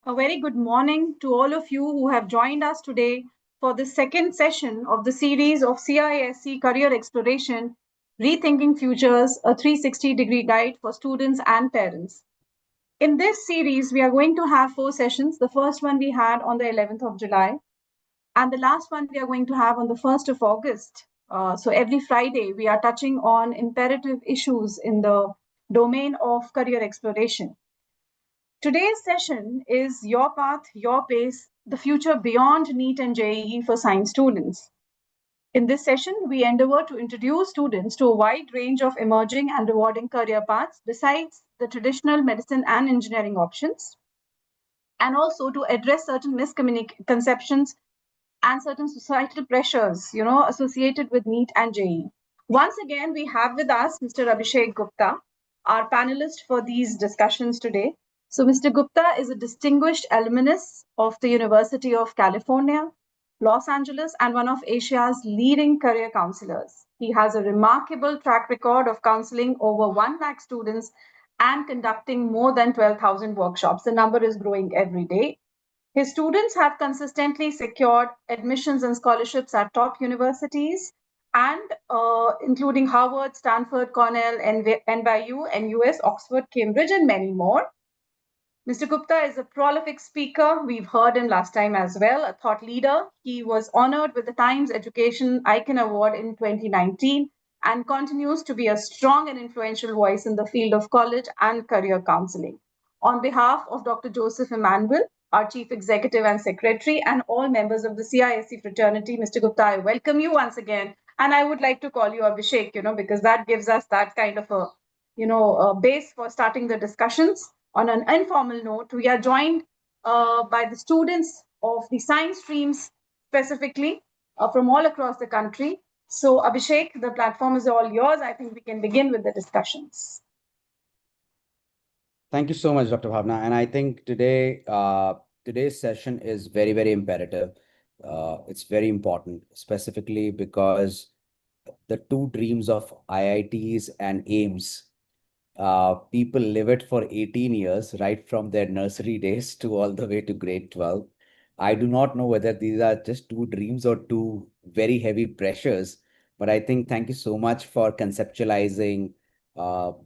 A very good morning to all of you who have joined us today for the second session of the series of CISC Career Exploration Rethinking Futures, a 360-degree guide for students and parents. In this series, we are going to have four sessions. The first one we had on the 11th of July, and the last one we are going to have on the 1st of August. So every Friday, we are touching on imperative issues in the domain of career exploration. Today's session is Your Path, Your Pace, the future beyond NEET and JEE for science students. In this session, we endeavor to introduce students to a wide range of emerging and rewarding career paths besides the traditional medicine and engineering options, and also to address certain misconceptions and certain societal pressures, associated with NEET and JEE. Once again, we have with us Mr. Abhishek Gupta, our panelist for these discussions today. So, Mr. Gupta is a distinguished alumnus of the University of California, Los Angeles, and one of Asia's leading career counselors. He has a remarkable track record of counseling over 1 lakh students and conducting more than 12,000 workshops. The number is growing every day. His students have consistently secured admissions and scholarships at top universities, and including Harvard, Stanford, Cornell, NYU, NUS, Oxford, Cambridge, and many more. Mr. Gupta is a prolific speaker. We've heard him last time as well, a thought leader. He was honored with the Times Education Icon Award in 2019 and continues to be a strong and influential voice in the field of college and career counseling. On behalf of Dr. Joseph Emmanuel, our Chief Executive and Secretary, and all members of the CISC fraternity, Mr. Gupta, I welcome you once again. And I would like to call you Abhishek, because that gives us that kind of a base for starting the discussions. On an informal note, we are joined by the students of the science streams specifically from all across the country. So, Abhishek, the platform is all yours. I think we can begin with the discussions. Thank you so much, Dr. Bhavna. And I think today's session is very, very imperative. It's very important, specifically because the two dreams of IITs and AIMS, people live it for 18 years, right from their nursery days to all the way to grade 12. I do not know whether these are just two dreams or two very heavy pressures, but I think thank you so much for conceptualizing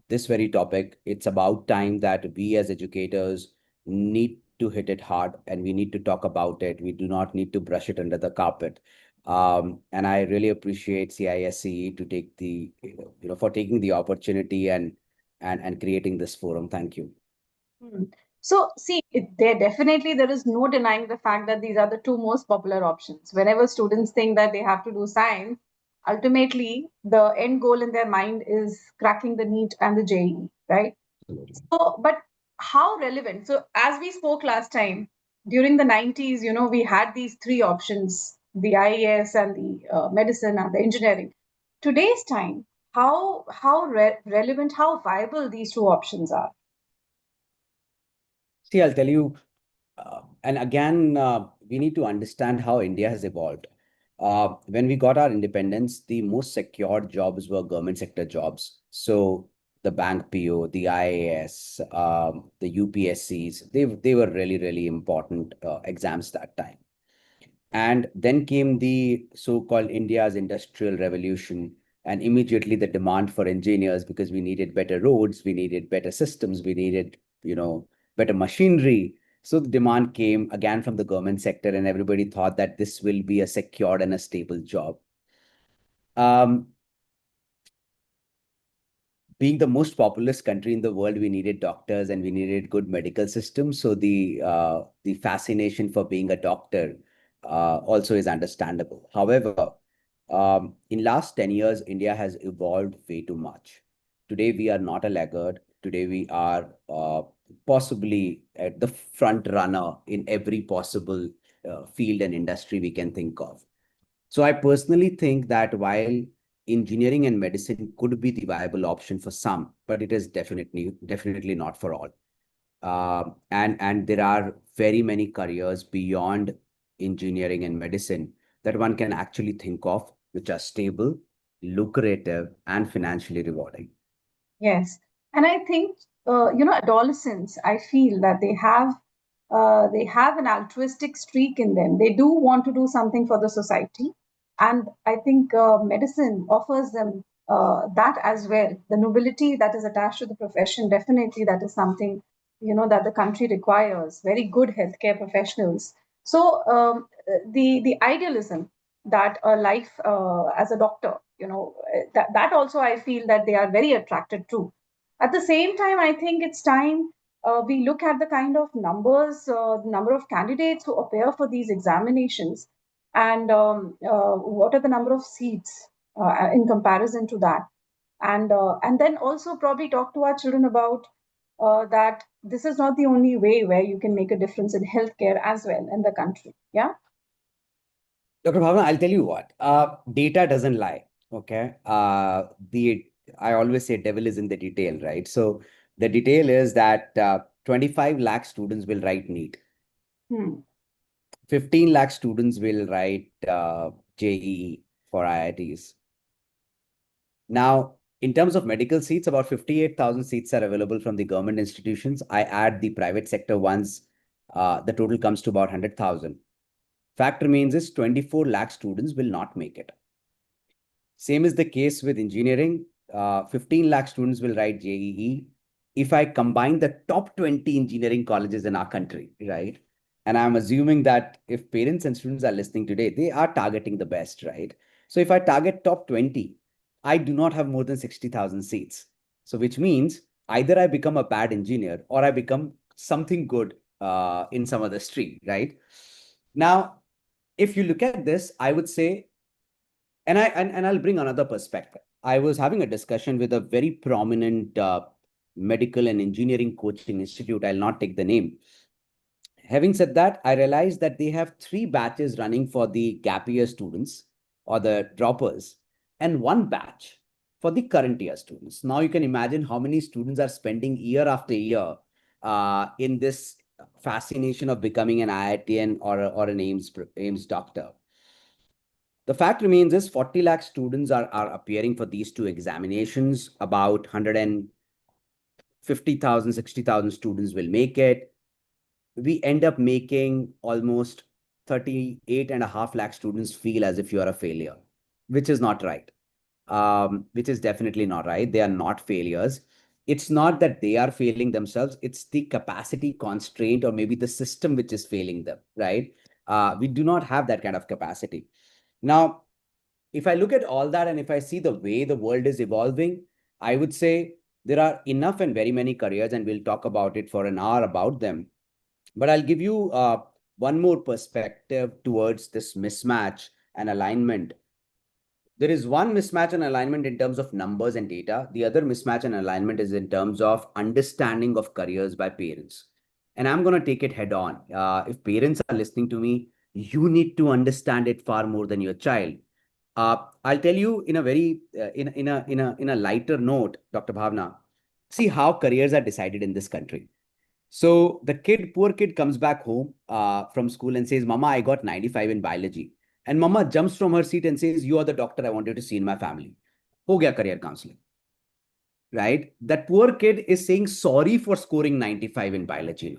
this very topic. It's about time that we as educators need to hit it hard and we need to talk about it. We do not need to brush it under the carpet. And I really appreciate CISCE to take for taking the opportunity and creating this forum. Thank you. So, see, there is no denying the fact that these are the two most popular options. Whenever students think that they have to do science, ultimately the end goal in their mind is cracking the NEET and the JEE, right? So, but how relevant? So, as we spoke last time, during the 90s, we had these three options, the IAS and the medicine and the engineering. Today's time, how relevant, how viable these two options are? See, I'll tell you, and again, we need to understand how India has evolved. When we got our independence, the most secured jobs were government sector jobs. So the bank PO, the IAS, the UPSCs, they were really, really important exams that time. And then came the so-called India's industrial revolution, and immediately the demand for engineers, because we needed better roads, we needed better systems, we needed, better machinery. So the demand came again from the government sector, and everybody thought that this will be a secured and a stable job. Being the most populous country in the world, we needed doctors and we needed good medical systems. So the fascination for being a doctor also is understandable. However, in last 10 years, India has evolved way too much. Today, we are not a laggard. Today, we are possibly at the front runner in every possible field and industry we can think of. So I personally think that while engineering and medicine could be the viable option for some, but it is definitely not for all. And there are very many careers beyond engineering and medicine that one can actually think of, which are stable, lucrative, and financially rewarding. Yes. And I think, adolescents, I feel that they have They have an altruistic streak in them. They do want to do something for the society. And I think medicine offers them that as well. The nobility that is attached to the profession, definitely that is something, that the country requires. Very good healthcare professionals. So the idealism that a life as a doctor, that also I feel that they are very attracted to. At the same time, I think it's time we look at the kind of numbers, number of candidates who appear for these examinations, and what are the number of seats in comparison to that, and then also probably talk to our children about that this is not the only way where you can make a difference in healthcare as well in the country. Yeah. Dr. Bhavna, I'll tell you what, data doesn't lie. Okay. The I always say devil is in the detail, right? So the detail is that 25 lakh students will write NEET. 15 lakh students will write JEE for IITs. Now, in terms of medical seats, about 58,000 seats are available from the government institutions. I add the private sector ones, the total comes to about 100,000. Fact remains is 24 lakh students will not make it. Same is the case with engineering. 15 lakh students will write JEE. If I combine the top 20 engineering colleges in our country, right? And I'm assuming that if parents and students are listening today, they are targeting the best, right? So if I target top 20, I do not have more than 60,000 seats. So which means either I become a bad engineer or I become something good in some other stream, right? Now, if you look at this, I would say, and I'll bring another perspective. I was having a discussion with a very prominent medical and engineering coaching institute. I'll not take the name. Having said that, I realized that they have 3 batches running for the gap year students or the droppers, and 1 batch for the current year students. Now you can imagine how many students are spending year after year in this fascination of becoming an IITian or an AIMS doctor. The fact remains is 40 lakh students are appearing for these 2 examinations. About 150,000, 60,000 students will make it. We end up making almost 38 and a half lakh students feel as if you are a failure, which is not right. Which is definitely not right. They are not failures. It's not that they are failing themselves. It's the capacity constraint or maybe the system which is failing them, right? We do not have that kind of capacity. Now, if I look at all that and if I see the way the world is evolving, I would say there are enough and very many careers, and we'll talk about it for an hour about them. But I'll give you one more perspective towards this mismatch and alignment. There is one mismatch and alignment in terms of numbers and data. The other mismatch and alignment is in terms of understanding of careers by parents. And I'm going to take it head on. If parents are listening to me, you need to understand it far more than your child. I'll tell you in a very in a lighter note, Dr. Bhavna. See how careers are decided in this country. So the poor kid comes back home from school and says, "Mama, I got 95 in biology." And Mama jumps from her seat and says, "You are the doctor I wanted to see in my family." Ho gaya career counseling, right? That poor kid is saying sorry for scoring 95 in biology.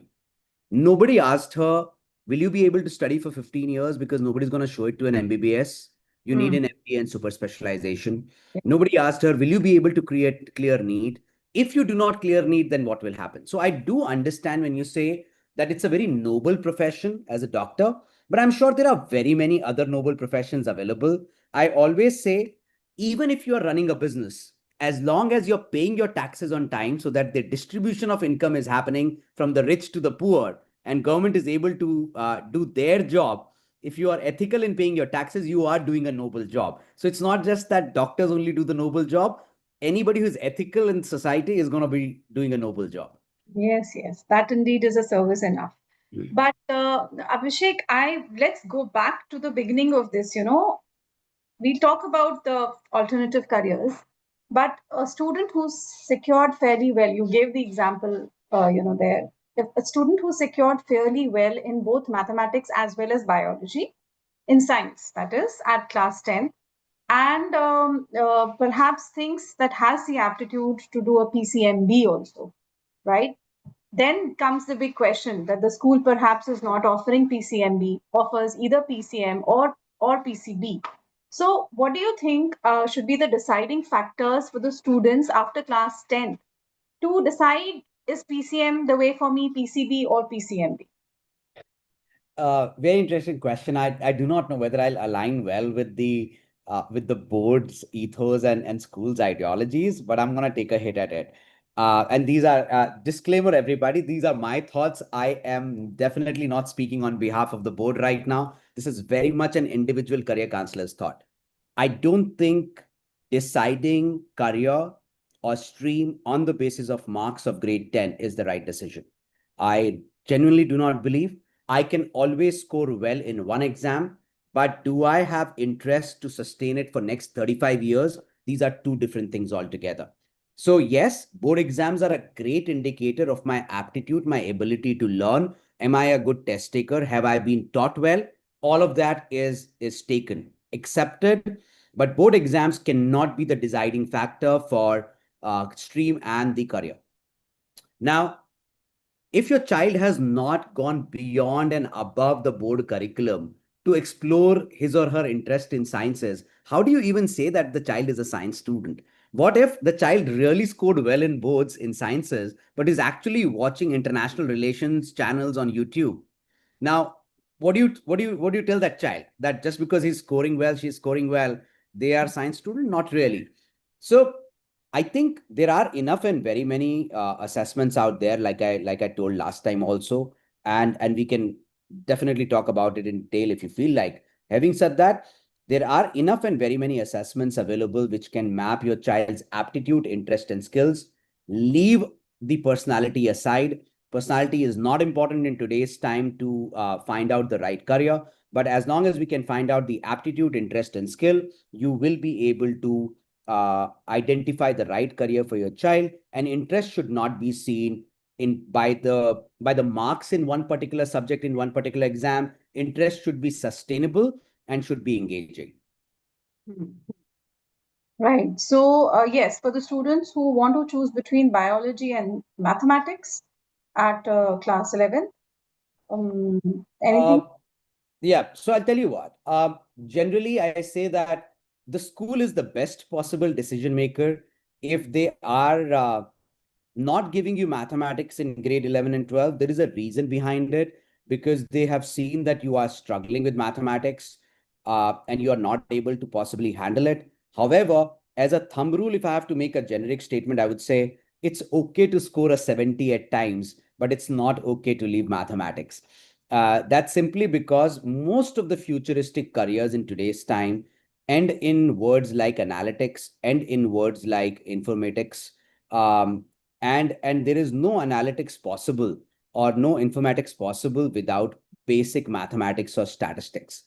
Nobody asked her, will you be able to study for 15 years? Because nobody's going to show it to an MBBS. You need an MBA and super specialization. Nobody asked her, will you be able to clear NEET? If you do not clear NEET, then what will happen? So I do understand when you say that it's a very noble profession as a doctor, but I'm sure there are very many other noble professions available. I always say, even if you are running a business, as long as you're paying your taxes on time so that the distribution of income is happening from the rich to the poor and government is able to do their job, if you are ethical in paying your taxes, you are doing a noble job. So it's not just that doctors only do the noble job. Anybody who's ethical in society is going to be doing a noble job. Yes, yes, that indeed is a service enough. But Abhishek, I let's go back to the beginning of this. We talk about the alternative careers, but a student who's secured fairly well, you gave the example, there. If a student who secured fairly well in both mathematics as well as biology, in science, that is, at class 10, and perhaps thinks that has the aptitude to do a PCMB also, right? Then comes the big question that the school perhaps is not offering PCMB, offers either PCM or PCB. So, what do you think should be the deciding factors for the students after class 10 to decide is PCM the way for me, PCB or PCMB? Very interesting question. I do not know whether I'll align well with the board's ethos and school's ideologies, but I'm gonna take a hit at it. And these are disclaimer, everybody. These are my thoughts. I am definitely not speaking on behalf of the board right now. This is very much an individual career counselor's thought. I don't think deciding career or stream on the basis of marks of grade 10 is the right decision. I genuinely do not believe I can always score well in one exam, but do I have interest to sustain it for next 35 years? These are two different things altogether. So yes, board exams are a great indicator of my aptitude, my ability to learn. Am I a good test taker? Have I been taught well? All of that is taken, accepted, but board exams cannot be the deciding factor for stream and the career. Now, if your child has not gone beyond and above the board curriculum to explore his or her interest in sciences, how do you even say that the child is a science student? What if the child really scored well in boards in sciences, but is actually watching international relations channels on YouTube? Now, what do you tell that child? That just because he's scoring well, she's scoring well, they are science student? Not really. So I think there are enough and very many assessments out there, like I told last time also, and we can definitely talk about it in detail if you feel like. Having said that, there are enough and very many assessments available which can map your child's aptitude, interest, and skills. Leave the personality aside. Personality is not important in today's time to find out the right career, but as long as we can find out the aptitude, interest, and skill, you will be able to identify the right career for your child. And interest should not be seen in by the marks in one particular subject in one particular exam. Interest should be sustainable and should be engaging. Right. So, yes, for the students who want to choose between biology and mathematics at class 11, um, anything? uh, Yeah, so I'll tell you what. Generally, I say that the school is the best possible decision maker if they are not giving you mathematics in grade 11 and 12. There is a reason behind it, because they have seen that you are struggling with mathematics and you are not able to possibly handle it. However, as a thumb rule, if I have to make a generic statement, I would say it's okay to score a 70 at times, but it's not okay to leave mathematics. That's simply because most of the futuristic careers in today's time end in words like analytics, end in words like informatics, um, and there is no analytics possible or no informatics possible without basic mathematics or statistics.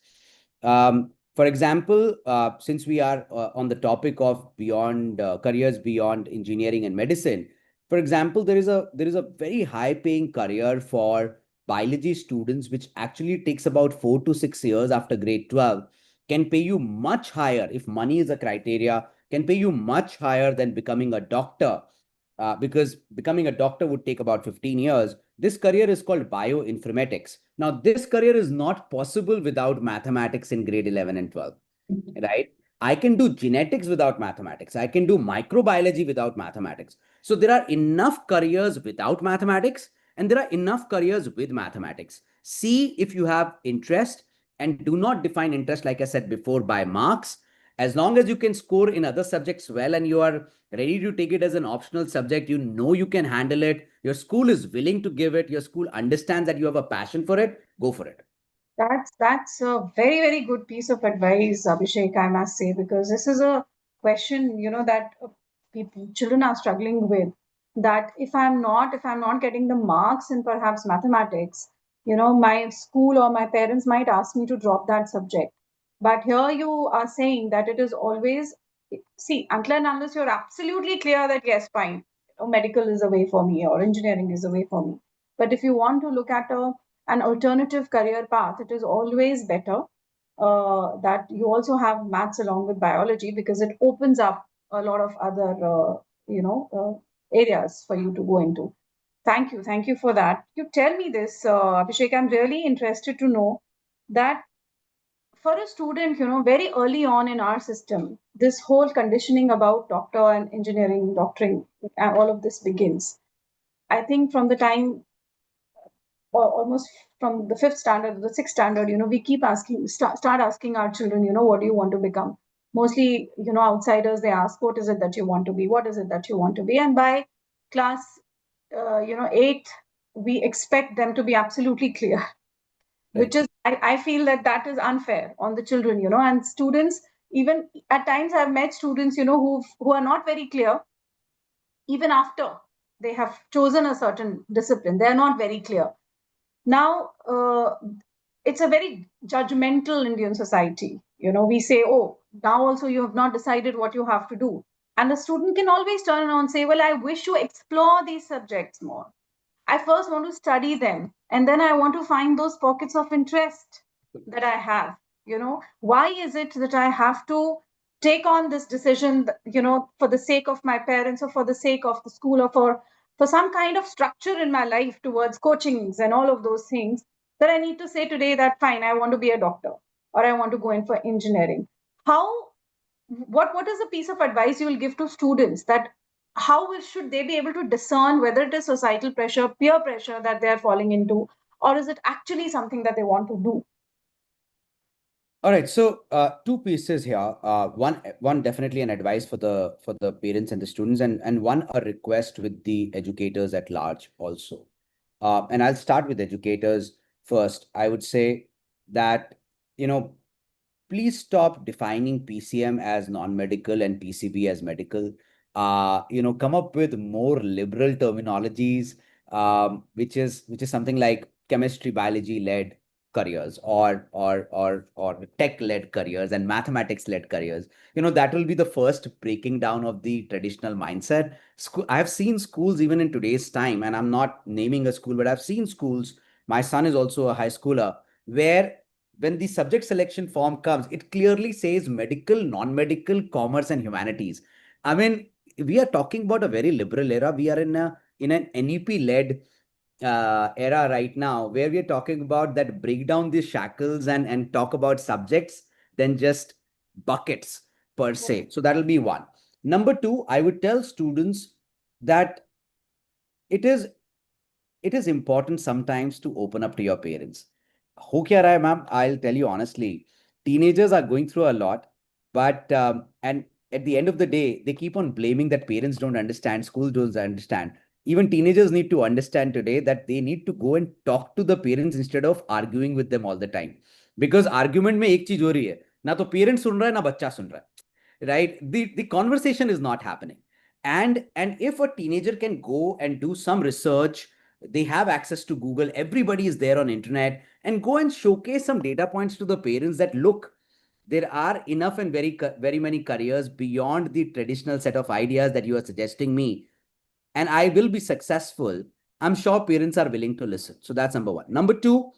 For example, since we are on the topic of beyond careers beyond engineering and medicine, for example, there is a very high paying career for biology students, which actually takes about 4 to 6 years after grade 12, can pay you much higher if money is a criteria, can pay you much higher than becoming a doctor, because becoming a doctor would take about 15 years. This career is called bioinformatics. Now, this career is not possible without mathematics in grade 11 and 12, right? I can do genetics without mathematics. I can do microbiology without mathematics. So there are enough careers without mathematics and there are enough careers with mathematics. See if you have interest, and do not define interest, like I said before, by marks. As long as you can score in other subjects well and you are ready to take it as an optional subject, you know you can handle it, your school is willing to give it, your school understands that you have a passion for it, go for it. That's a very, very good piece of advice, Abhishek, I must say, because this is a question, that people, children are struggling with. That if I'm not getting the marks in perhaps mathematics, my school or my parents might ask me to drop that subject. But here you are saying that it is always, see, until and unless you're absolutely clear that yes, fine, medical is a way for me or engineering is a way for me. But if you want to look at an alternative career path, it is always better that you also have maths along with biology because it opens up a lot of other, areas for you to go into. Thank you for that. You tell me this, Abhishek. I'm really interested to know that for a student, very early on in our system, this whole conditioning about doctor and engineering, doctoring, all of this begins. I think from the time, or almost from the fifth standard, the sixth standard, we keep asking, start asking our children, what do you want to become? Mostly, outsiders, they ask, what is it that you want to be? What is it that you want to be? And by class, eight, we expect them to be absolutely clear, Right. which is, I feel that that is unfair on the children, and students, even at times I've met students, who are not very clear, even after they have chosen a certain discipline, they're not very clear. Now, it's a very judgmental Indian society. We say, oh, now also you have not decided what you have to do. And the student can always turn around and say, well, I wish you explore these subjects more. I first want to study them, and then I want to find those pockets of interest that I have. Why is it that I have to take on this decision, for the sake of my parents or for the sake of the school or for some kind of structure in my life towards coachings and all of those things, that I need to say today that fine, I want to be a doctor or I want to go in for engineering. How what is a piece of advice you will give to students, that how should they be able to discern whether it is societal pressure, peer pressure that they are falling into, or is it actually something that they want to do? All right, so two pieces here. One definitely an advice for the parents and the students, and one a request with the educators at large also. And I'll start with educators first. I would say that, you know, please stop defining PCM as non-medical and PCB as medical. Come up with more liberal terminologies, which is something like chemistry, biology led careers, or tech led careers and mathematics led careers. That will be the first breaking down of the traditional mindset. I have seen schools even in today's time, and I'm not naming a school, but I've seen schools. My son is also a high schooler, where when the subject selection form comes, it clearly says medical, non-medical, commerce, and humanities. I mean, we are talking about a very liberal era. We are in an NEP-led era right now, where we are talking about that break down these shackles and talk about subjects than just buckets per se. So that'll be one. Number two, I would tell students that it is it is important sometimes to open up to your parents. हो क्या रहा है, ma'am? I'll tell you honestly. Teenagers are going through a lot, but and at the end of the day, they keep on blaming that parents don't understand, schools don't understand. Even teenagers need to understand today that they need to go and talk to the parents instead of arguing with them all the time. Because argument में एक चीज हो रही है, ना तो parents सुन रहा है ना बच्चा सुन रहा है, right? The conversation is not happening. And if a teenager can go and do some research, they have access to Google, everybody is there on internet, and go and showcase some data points to the parents that look, there are enough and very many careers beyond the traditional set of ideas that you are suggesting me, and I will be successful. I'm sure parents are willing to listen. So that's number one. Number two,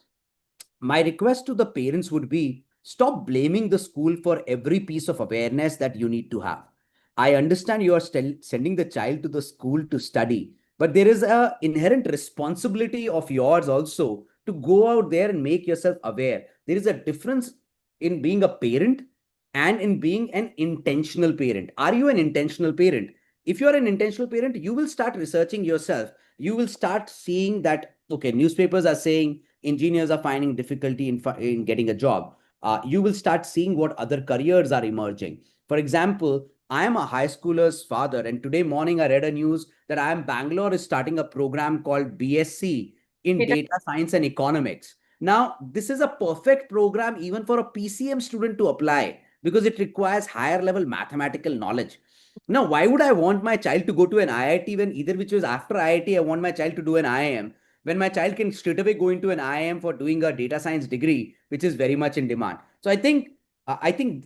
my request to the parents would be, stop blaming the school for every piece of awareness that you need to have. I understand you are still sending the child to the school to study, but there is a inherent responsibility of yours also to go out there and make yourself aware. There is a difference in being a parent and in being an intentional parent. Are you an intentional parent? If you are an intentional parent, you will start researching yourself. You will start seeing that, okay, newspapers are saying engineers are finding difficulty in getting a job. You will start seeing what other careers are emerging. For example, I am a high schooler's father, and today morning I read a news that I am Bangalore is starting a program called BSc in Data. data science and economics. Now, this is a perfect program even for a PCM student to apply because it requires higher level mathematical knowledge. Now, why would I want my child to go to an IIT when either which was after IIT, I want my child to do an IIM, when my child can straight away go into an IIM for doing a data science degree, which is very much in demand. So I think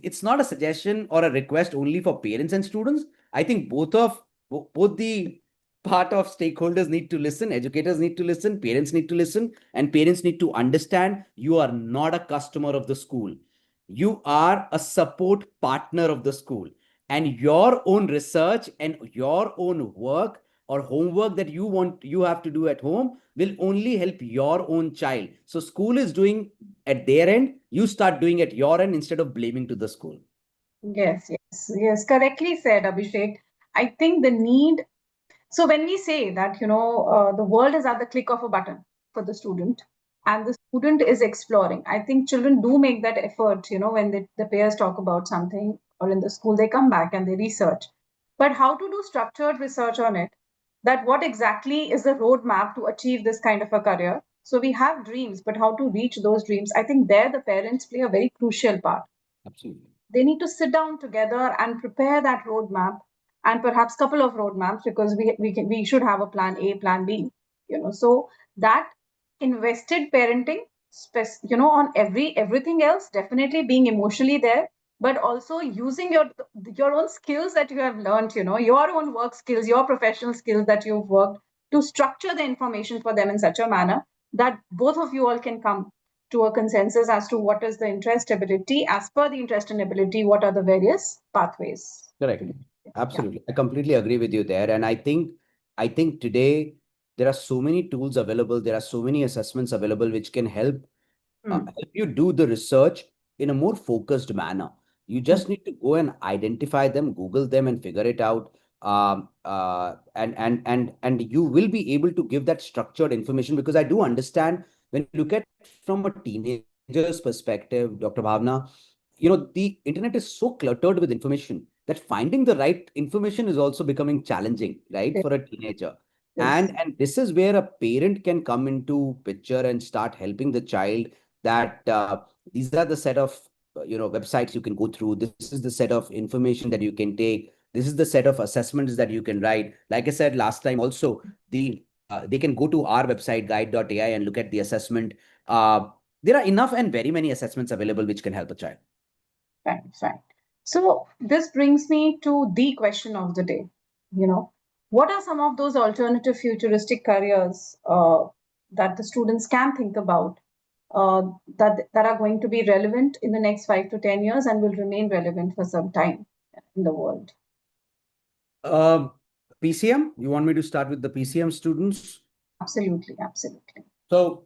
it's not a suggestion or a request only for parents and students. I think both the part of stakeholders need to listen, educators need to listen, parents need to listen, and parents need to understand you are not a customer of the school. You are a support partner of the school, and your own research and your own work or homework that you have to do at home will only help your own child. So school is doing at their end, you start doing at your end instead of blaming to the school. Yes, yes, yes. Correctly said, Abhishek. I think the need. So when we say that, the world is at the click of a button for the student, and the student is exploring, I think children do make that effort, when the peers talk about something or in the school, they come back and they research. But how to do structured research on it, that what exactly is the roadmap to achieve this kind of a career? So we have dreams, but how to reach those dreams? I think there the parents play a very crucial part. Absolutely. They need to sit down together and prepare that roadmap, and perhaps couple of roadmaps, because we should have a plan A, plan B, so that invested parenting, on everything else, definitely being emotionally there, but also using your own skills that you have learned, your own work skills, your professional skills that you've worked, to structure the information for them in such a manner that both of you all can come to a consensus as to what is the interest ability. As per the interest and ability, what are the various pathways? Correct. Yeah. Absolutely. I completely agree with you there. And I think today there are so many tools available, there are so many assessments available which can Hmm. help you do the research in a more focused manner. You Hmm. just need to go and identify them, Google them, and figure it out. And you will be able to give that structured information, because I do understand when you look at from a teenager's perspective, Dr. Bhavna, the internet is so cluttered with information that finding the right information is also becoming challenging, right, Yes. for a teenager. Yes. And this is where a parent can come into picture and start helping the child, that these are the set of websites you can go through, this is the set of information that you can take, this is the set of assessments that you can write. Like I said last time also, they can go to our website guide.ai and look at the assessment. There are enough and very many assessments available which can help a child. Fine, fine. So this brings me to the question of the day. What are some of those alternative futuristic careers that the students can think about, that are going to be relevant in the next 5 to 10 years and will remain relevant for some time in the world? um, PCM, you want me to start with the PCM students? Absolutely, absolutely. So,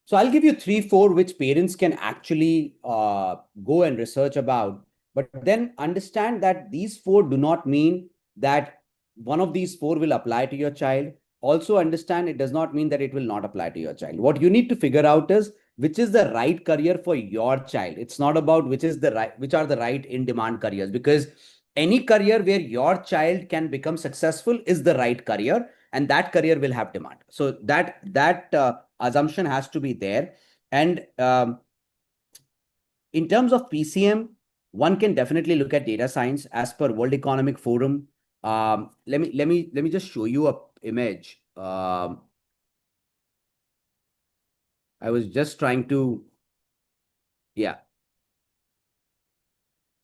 so I'll give you three, four which parents can actually go and research about. But then understand that these four do not mean that one of these four will apply to your child. Also understand it does not mean that it will not apply to your child. What you need to figure out is which is the right career for your child. It's not about which are the right in demand careers, because any career where your child can become successful is the right career, and that career will have demand. So that assumption has to be there. And in terms of PCM, one can definitely look at data science as per World Economic Forum. Let me just show you a image. I was just trying to, yeah.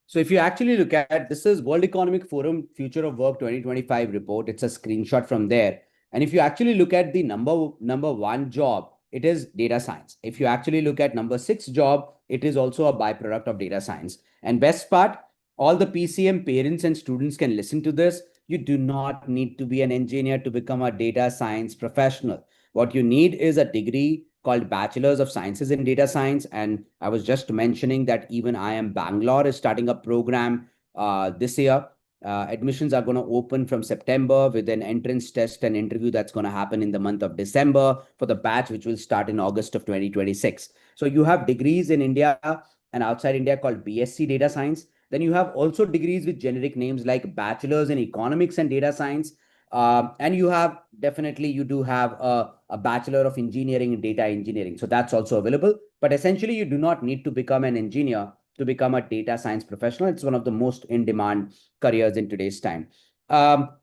So if you actually look at, this is World Economic Forum Future of Work 2025 report. It's a screenshot from there. And if you actually look at the number one job, it is data science. If you actually look at number six job, it is also a byproduct of data science. And best part, all the PCM parents and students can listen to this. You do not need to be an engineer to become a data science professional. What you need is a degree called Bachelor's of Sciences in Data Science. And I was just mentioning that even IIM Bangalore is starting a program this year. Admissions are going to open from September with an entrance test and interview that's going to happen in the month of December for the batch, which will start in August of 2026. So you have degrees in India and outside India called BSc Data Science. Then you have also degrees with generic names like Bachelor's in Economics and Data Science. And you do have a Bachelor of Engineering in Data Engineering. So that's also available. But essentially, you do not need to become an engineer to become a data science professional. It's one of the most in demand careers in today's time.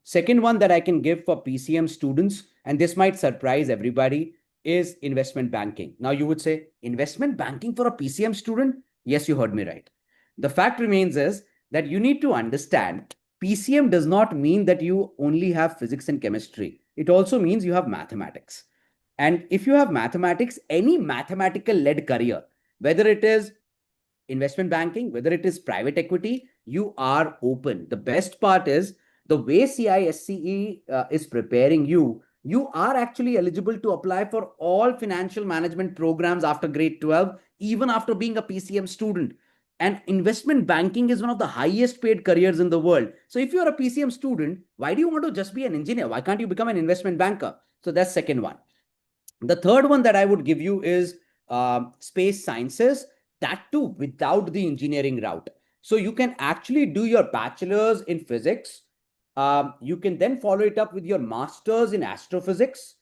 Second one that I can give for PCM students, and this might surprise everybody, is investment banking. Now, you would say, investment banking for a PCM student? Yes, you heard me right. The fact remains is that you need to understand PCM does not mean that you only have physics and chemistry. It also means you have mathematics. And if you have mathematics, any mathematical led career, whether it is investment banking, whether it is private equity, you are open. The best part is the way CISCE is preparing you, you are actually eligible to apply for all financial management programs after grade 12, even after being a PCM student. And investment banking is one of the highest paid careers in the world. So if you're a PCM student, why do you want to just be an engineer? Why can't you become an investment banker? So that's second one. The third one that I would give you is space sciences, that too without the engineering route. So you can actually do your bachelor's in physics. You can then follow it up with your master's in astrophysics,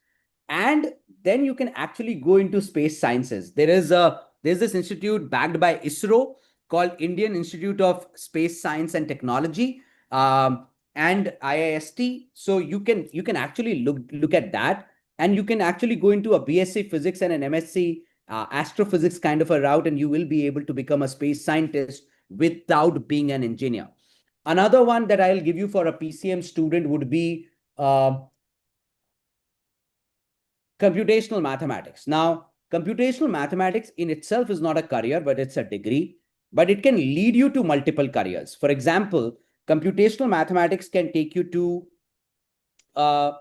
and then you can actually go into space sciences. There's this institute backed by ISRO called Indian Institute of Space Science and Technology, and IIST. So you can actually look at that, and you can actually go into a BSc physics and an MSc astrophysics kind of a route, and you will be able to become a space scientist without being an engineer. Another one that I'll give you for a PCM student would be computational mathematics. Now, computational mathematics in itself is not a career, but it's a degree, but it can lead you to multiple careers. For example, computational mathematics can take you to uh,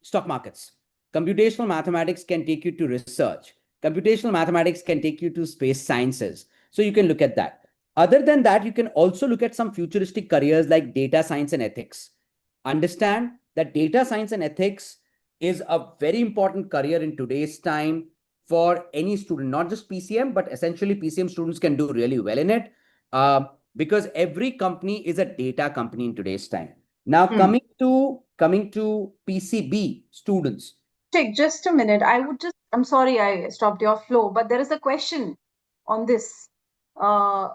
stock markets. Computational mathematics can take you to research. Computational mathematics can take you to space sciences. So you can look at that. Other than that, you can also look at some futuristic careers like data science and ethics. Understand that data science and ethics is a very important career in today's time for any student, not just PCM, but essentially PCM students can do really well in it, because every company is a data company in today's time. Now, coming to PCB students. Abhishek, just a minute. I'm sorry I stopped your flow, but there is a question on this. Uh,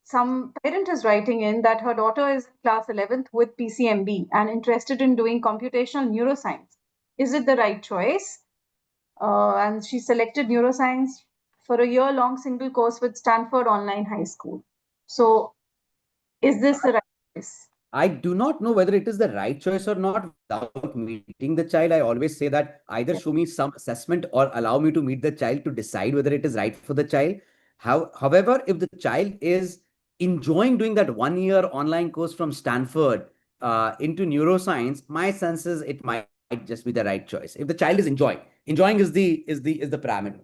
some parent is writing in that her daughter is class 11th with PCMB and interested in doing computational neuroscience. Is it the right choice? And she selected neuroscience for a year-long single course with Stanford Online High School. So, is this the right choice? I do not know whether it is the right choice or not without meeting the child. I always say that either show me some assessment or allow me to meet the child to decide whether it is right for the child. However, if the child is enjoying doing that 1 year online course from Stanford into neuroscience, my sense is it might just be the right choice. If the child is enjoying is the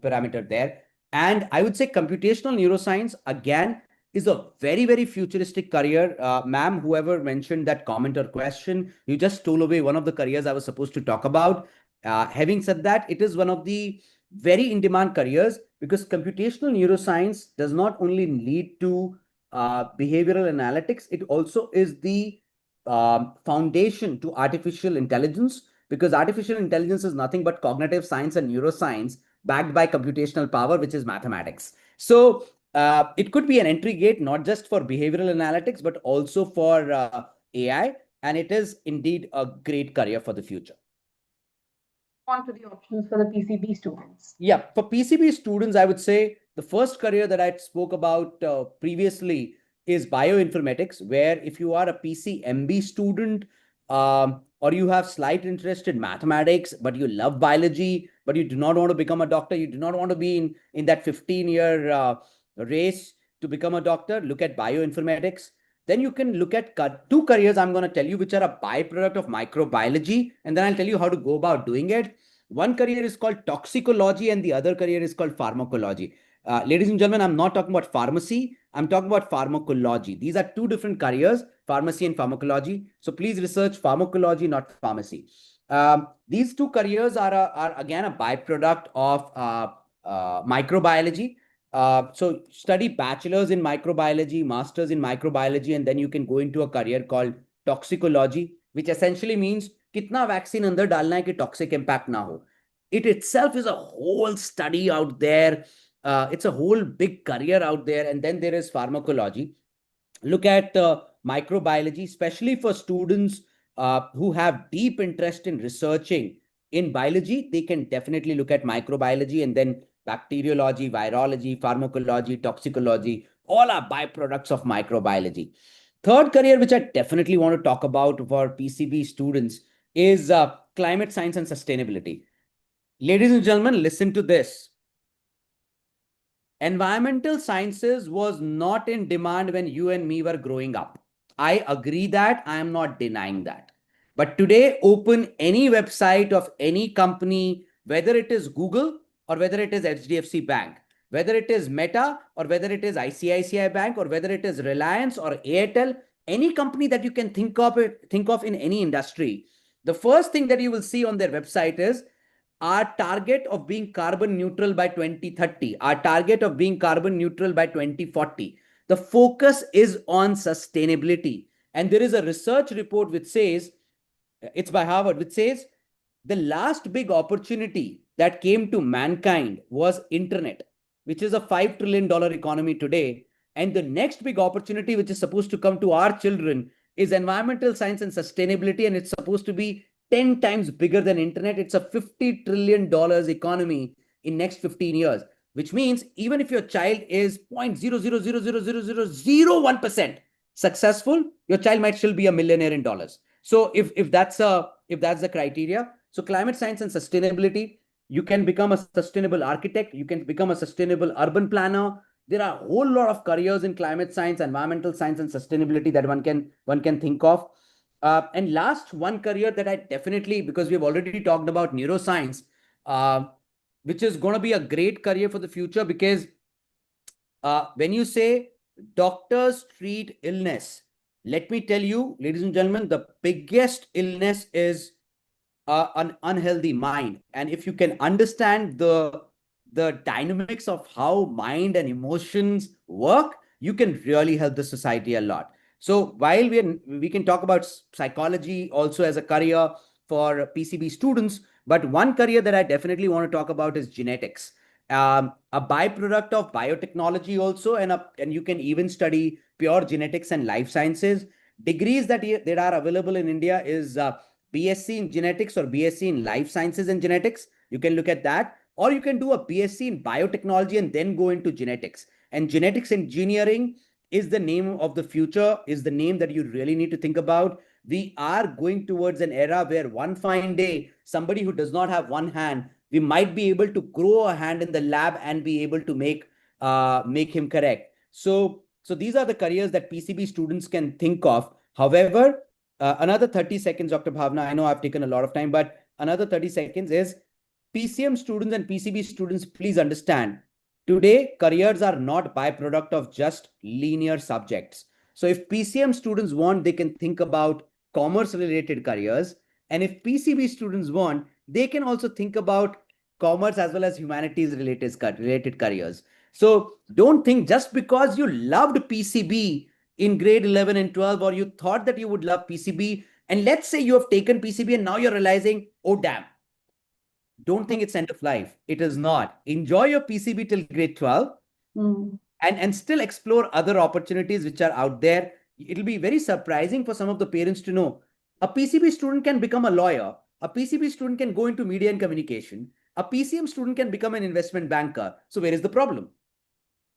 parameter there. And I would say computational neuroscience again is a very, very futuristic career. Ma'am, whoever mentioned that comment or question, you just stole away one of the careers I was supposed to talk about. Having said that, it is one of the very in demand careers because computational neuroscience does not only lead to behavioral analytics, it also is the foundation to artificial intelligence, because artificial intelligence is nothing but cognitive science and neuroscience backed by computational power, which is mathematics. So it could be an entry gate, not just for behavioral analytics, but also for AI. And it is indeed a great career for the future. On to the options for the PCB students. Yeah, for PCB students, I would say the first career that I spoke about previously is bioinformatics, where if you are a PCMB student, or you have slight interest in mathematics, but you love biology, but you do not want to become a doctor, you do not want to be in that 15-year race to become a doctor, look at bioinformatics. Then you can look at two careers I'm going to tell you, which are a byproduct of microbiology, and then I'll tell you how to go about doing it. One career is called toxicology and the other career is called pharmacology. Ladies and gentlemen, I'm not talking about pharmacy. I'm talking about pharmacology. These are two different careers, pharmacy and pharmacology. So please research pharmacology, not pharmacy. These two careers are again a byproduct of microbiology. So study bachelor's in microbiology, master's in microbiology, and then you can go into a career called toxicology, which essentially means कितना vaccine अंदर डालना है कि toxic impact ना हो. It itself is a whole study out there. It's a whole big career out there. And then there is pharmacology. Look at microbiology, especially for students who have deep interest in researching in biology. They can definitely look at microbiology, and then bacteriology, virology, pharmacology, toxicology, all are byproducts of microbiology. Third career, which I definitely want to talk about for PCB students, is climate science and sustainability. Ladies and gentlemen, listen to this. Environmental sciences was not in demand when you and me were growing up. I agree that. I am not denying that. But today, open any website of any company, whether it is Google or whether it is HDFC Bank, whether it is Meta or whether it is ICICI Bank or whether it is Reliance or Airtel, any company that you can think of in any industry, the first thing that you will see on their website is our target of being carbon neutral by 2030, our target of being carbon neutral by 2040. The focus is on sustainability. And there is a research report which says, it's by Harvard, which says the last big opportunity that came to mankind was internet, which is a $5 trillion economy today. And the next big opportunity, which is supposed to come to our children, is environmental science and sustainability. And it's supposed to be 10 times bigger than internet. It's a $50 trillion economy in next 15 years, which means even if your child is 0.000000001% successful, your child might still be a millionaire in dollars. So if that's the criteria, so climate science and sustainability, you can become a sustainable architect, you can become a sustainable urban planner. There are a whole lot of careers in climate science, environmental science, and sustainability that one can think of. And last one career that I definitely, because we've already talked about neuroscience, uh, which is going to be a great career for the future, because when you say doctors treat illness, let me tell you, ladies and gentlemen, the biggest illness is an unhealthy mind. And if you can understand the dynamics of how mind and emotions work, you can really help the society a lot. So while we can talk about psychology also as a career for PCB students, but one career that I definitely want to talk about is genetics. A byproduct of biotechnology also, and you can even study pure genetics and life sciences. Degrees that are available in India is BSc in genetics or BSc in life sciences and genetics. You can look at that, or you can do a BSc in biotechnology and then go into genetics. And genetics engineering is the name of the future, is the name that you really need to think about. We are going towards an era where one fine day, somebody who does not have one hand, we might be able to grow a hand in the lab and be able to make him correct. So these are the careers that PCB students can think of. However, another 30 seconds, Dr. Bhavna. I know I've taken a lot of time, but another 30 seconds is PCM students and PCB students, please understand. Today, careers are not byproduct of just linear subjects. So if PCM students want, they can think about commerce related careers. And if PCB students want, they can also think about commerce as well as humanities related careers. So don't think just because you loved PCB in grade 11 and 12, or you thought that you would love PCB, and let's say you have taken PCB and now you're realizing, oh damn, don't think it's end of life. It is not. Enjoy your PCB till grade 12. And still explore other opportunities which are out there. It'll be very surprising for some of the parents to know a PCB student can become a lawyer, a PCB student can go into media and communication, a PCM student can become an investment banker. So where is the problem?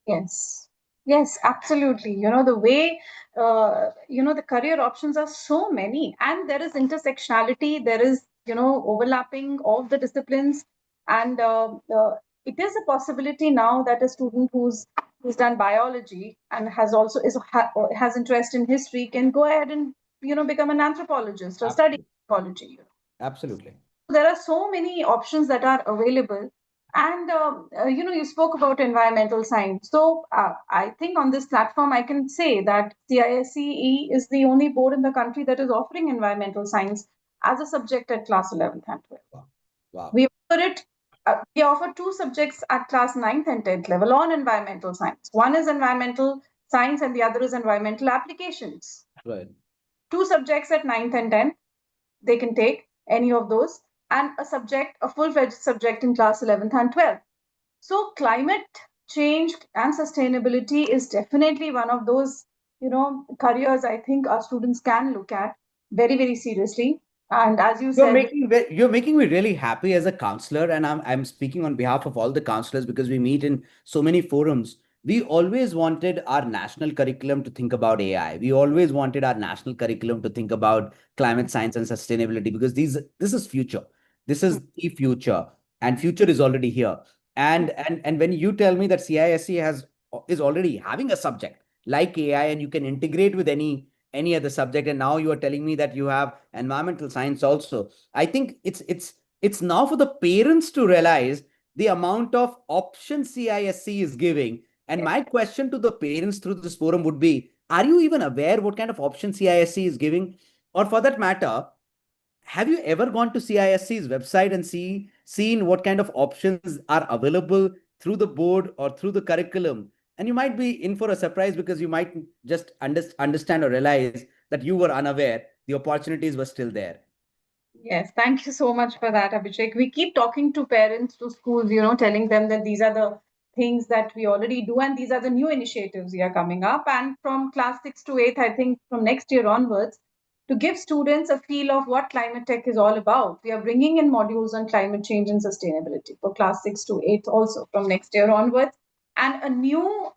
Yes. Yes, absolutely. The way, the career options are so many, and there is intersectionality, there is, overlapping of the disciplines. And it is a possibility now that a student who's done biology and has interest in history can go ahead and, become an anthropologist or study ecology. Absolutely. There are so many options that are available. And you spoke about environmental science. So I think on this platform I can say that CISCE is the only board in the country that is offering environmental science as a subject at class 11th and 12th. Wow. We offer two subjects at class 9th and 10th level on environmental science. One is environmental science and the other is environmental applications. Right. Two subjects at 9th and 10th, they can take any of those, and a full-fledged subject in class 11th and 12th. So climate change and sustainability is definitely one of those, careers I think our students can look at very, very seriously. And as you said, You're making me really happy as a counselor, and I'm speaking on behalf of all the counselors because we meet in so many forums. We always wanted our national curriculum to think about AI. We always wanted our national curriculum to think about climate science and sustainability, because this is future. This is the future, and future is already here. And when you tell me that CISC is already having a subject like AI, and you can integrate with any other subject, and now you are telling me that you have environmental science also. I think it's now for the parents to realize the amount of options CISC is giving. And Yes. my question to the parents through this forum would be, are you even aware what kind of options CISC is giving? Or for that matter, have you ever gone to CISC's website and seen what kind of options are available through the board or through the curriculum? And you might be in for a surprise, because you might just understand or realize that you were unaware the opportunities were still there. Yes, thank you so much for that, Abhishek. We keep talking to parents, to schools, telling them that these are the things that we already do and these are the new initiatives we are coming up. And from class 6 to 8, I think from next year onwards, to give students a feel of what climate tech is all about, we are bringing in modules on climate change and sustainability for class 6 to 8 also from next year onwards, and a new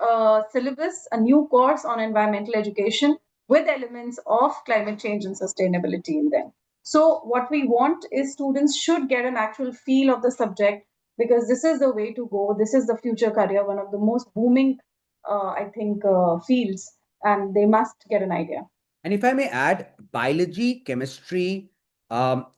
syllabus, a new course on environmental education with elements of climate change and sustainability in them. So what we want is students should get an actual feel of the subject, because this is the way to go. This is the future career, one of the most booming, I think, fields, and they must get an idea. And if I may add, biology, chemistry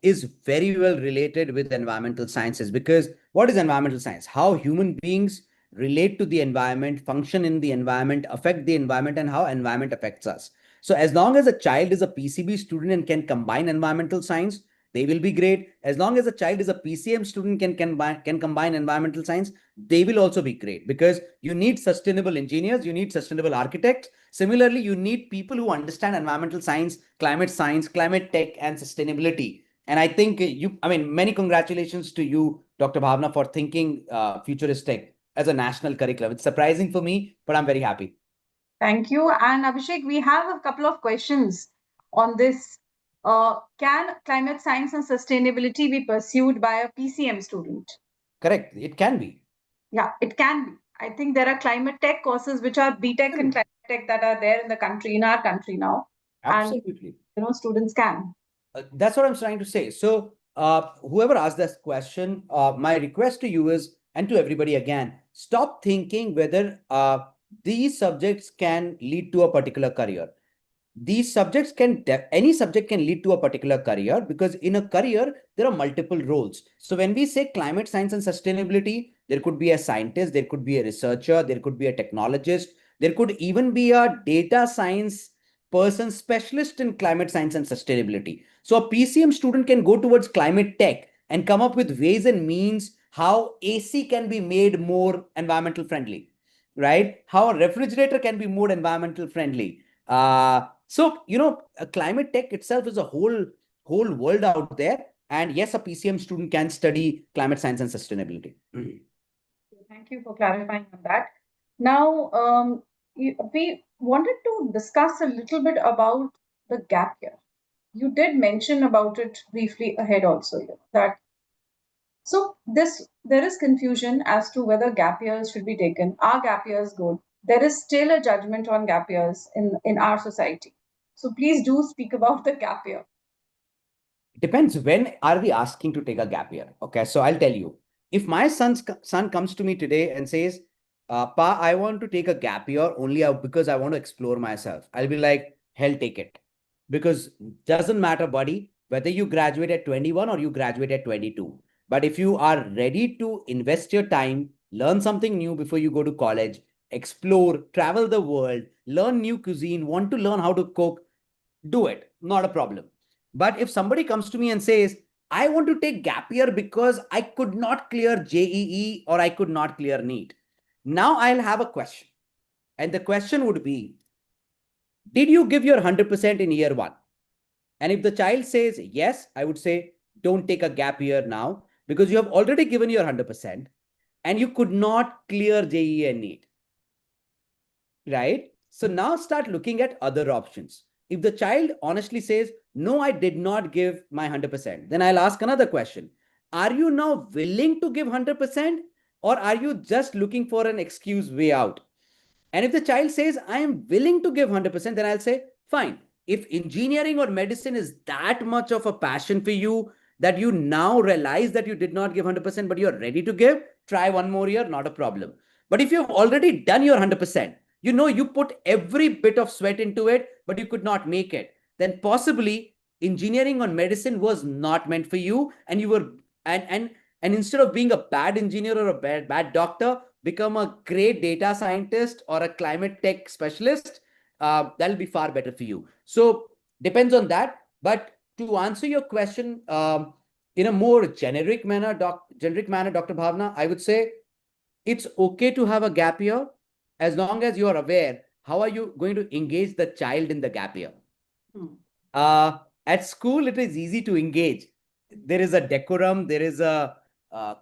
is very well related with environmental sciences, because what is environmental science? How human beings relate to the environment, function in the environment, affect the environment, and how environment affects us. So as long as a child is a PCB student and can combine environmental science, they will be great. As long as a child is a PCM student can combine environmental science, they will also be great, because you need sustainable engineers, you need sustainable architects. Similarly, you need people who understand environmental science, climate tech, and sustainability. And I think many congratulations to you, Dr. Bhavna, for thinking futuristic as a national curriculum. It's surprising for me, but I'm very happy. Thank you. And Abhishek, we have a couple of questions on this. Can climate science and sustainability be pursued by a PCM student? Correct. It can be. Yeah, it can be. I think there are climate tech courses which are BTech and climate tech that are there in the country, in our country now. And, Absolutely. students can. That's what I'm trying to say. So, whoever asked this question, my request to you is, and to everybody again, stop thinking whether these subjects can lead to a particular career. These subjects any subject can lead to a particular career, because in a career there are multiple roles. So when we say climate science and sustainability, there could be a scientist, there could be a researcher, there could be a technologist, there could even be a data science person specialist in climate science and sustainability. So a PCM student can go towards climate tech and come up with ways and means how AC can be made more environmental friendly, right? How a refrigerator can be more environmental friendly. Climate tech itself is a whole world out there. And yes, a PCM student can study climate science and sustainability. Thank you for clarifying on that. Now, we wanted to discuss a little bit about the gap year. You did mention about it briefly ahead also, that so there is confusion as to whether gap years should be taken. Are gap years good? There is still a judgment on gap years in our society. So please do speak about the gap year. Depends, when are we asking to take a gap year? Okay, so I'll tell you. If my son comes to me today and says, Pa, I want to take a gap year only because I want to explore myself, I'll be like, hell, take it. Because doesn't matter, buddy, whether you graduate at 21 or you graduate at 22. But if you are ready to invest your time, learn something new before you go to college, explore, travel the world, learn new cuisine, want to learn how to cook, do it. Not a problem. But if somebody comes to me and says, I want to take gap year because I could not clear JEE or I could not clear NEET. Now I'll have a question. And the question would be, did you give your 100% in year one? And if the child says yes, I would say, don't take a gap year now, because you have already given your 100% and you could not clear JEE and NEET, right? So now start looking at other options. If the child honestly says, no, I did not give my 100%, then I'll ask another question. Are you now willing to give 100%, or are you just looking for an excuse way out? And if the child says, I am willing to give 100%, then I'll say, fine. If engineering or medicine is that much of a passion for you that you now realize that you did not give 100%, but you're ready to give, try one more year, not a problem. But if you've already done your 100%, you put every bit of sweat into it, but you could not make it, then possibly engineering or medicine was not meant for you, and you were and instead of being a bad engineer or a bad doctor, become a great data scientist or a climate tech specialist. That'll be far better for you. So depends on that. But to answer your question, in a more generic manner, Dr. Bhavna, I would say it's okay to have a gap year as long as you are aware how are you going to engage the child in the gap year. Hmm. At school, it is easy to engage. There is a decorum, there is a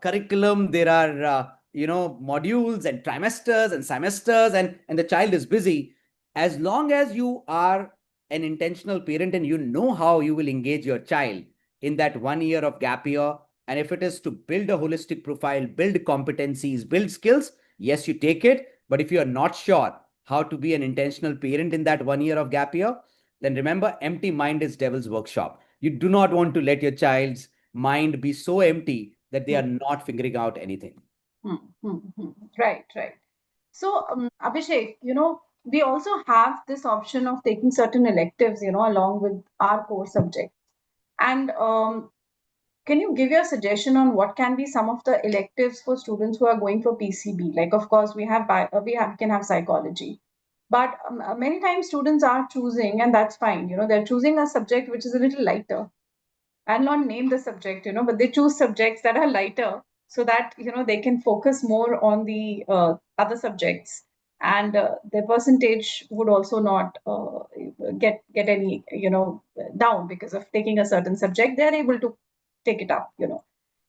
curriculum, there are modules and trimesters and semesters, and the child is busy. As long as you are an intentional parent and you know how you will engage your child in that 1 year of gap year, and if it is to build a holistic profile, build competencies, build skills, yes, you take it. But if you are not sure how to be an intentional parent in that 1 year of gap year, then remember, empty mind is devil's workshop. You do not want to let your child's mind be so empty that they are Hmm. not figuring out anything. Hmm. Hmm. Hmm. Right, right. So, Abhishek, we also have this option of taking certain electives, along with our core subjects. And can you give your suggestion on what can be some of the electives for students who are going for PCB? Like, of course, can have psychology, but many times students are choosing, and that's fine. They're choosing a subject which is a little lighter. I'll not name the subject, but they choose subjects that are lighter so that they can focus more on the other subjects, and their percentage would also not get any down because of taking a certain subject. They're able to take it up.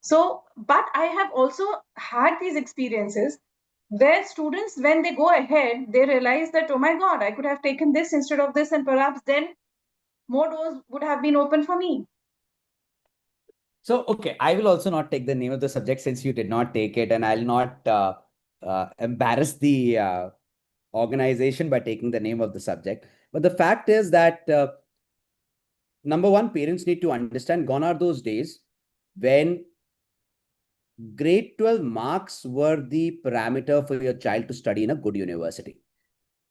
So, but I have also had these experiences where students, when they go ahead, they realize that, oh my God, I could have taken this instead of this, and perhaps then more doors would have been open for me. So, okay, I will also not take the name of the subject since you did not take it, and I'll not embarrass the organization by taking the name of the subject. But the fact is that number one, parents need to understand gone are those days when grade 12 marks were the parameter for your child to study in a good university.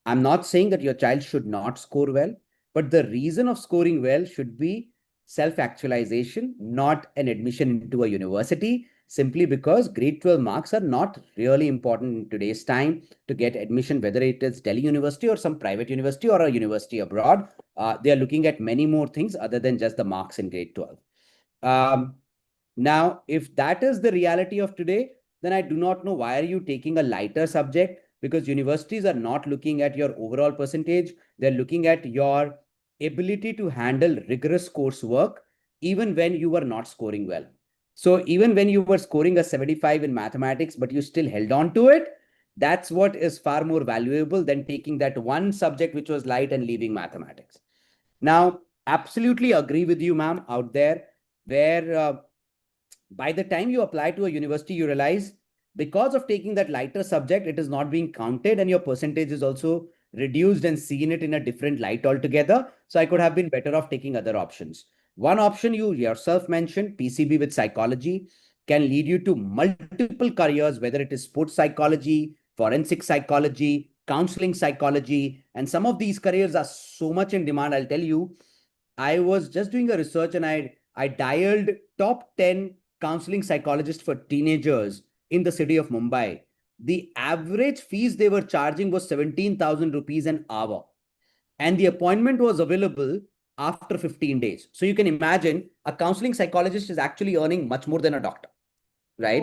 I'm not saying that your child should not score well, but the reason of scoring well should be self actualization, not an admission into a university, simply because grade 12 marks are not really important in today's time to get admission, whether it is Delhi University or some private university or a university abroad. They are looking at many more things other than just the marks in grade 12. Um, Now, if that is the reality of today, then I do not know why are you taking a lighter subject, because universities are not looking at your overall percentage. They're looking at your ability to handle rigorous coursework, even when you were not scoring well. So even when you were scoring a 75 in mathematics, but you still held on to it, that's what is far more valuable than taking that one subject which was light and leaving mathematics. Now, absolutely agree with you, ma'am, out there, where by the time you apply to a university, you realize because of taking that lighter subject, it is not being counted and your percentage is also reduced and seen it in a different light altogether. So I could have been better off taking other options. One option you yourself mentioned, PCB with psychology, can lead you to multiple careers, whether it is sports psychology, forensic psychology, counseling psychology. And some of these careers are so much in demand. I'll tell you, I was just doing a research and I dialed top 10 counseling psychologists for teenagers in the city of Mumbai. The average fees they were charging was 17,000 rupees an hour. And the appointment was available after 15 days. So you can imagine a counseling psychologist is actually earning much more than a doctor, right?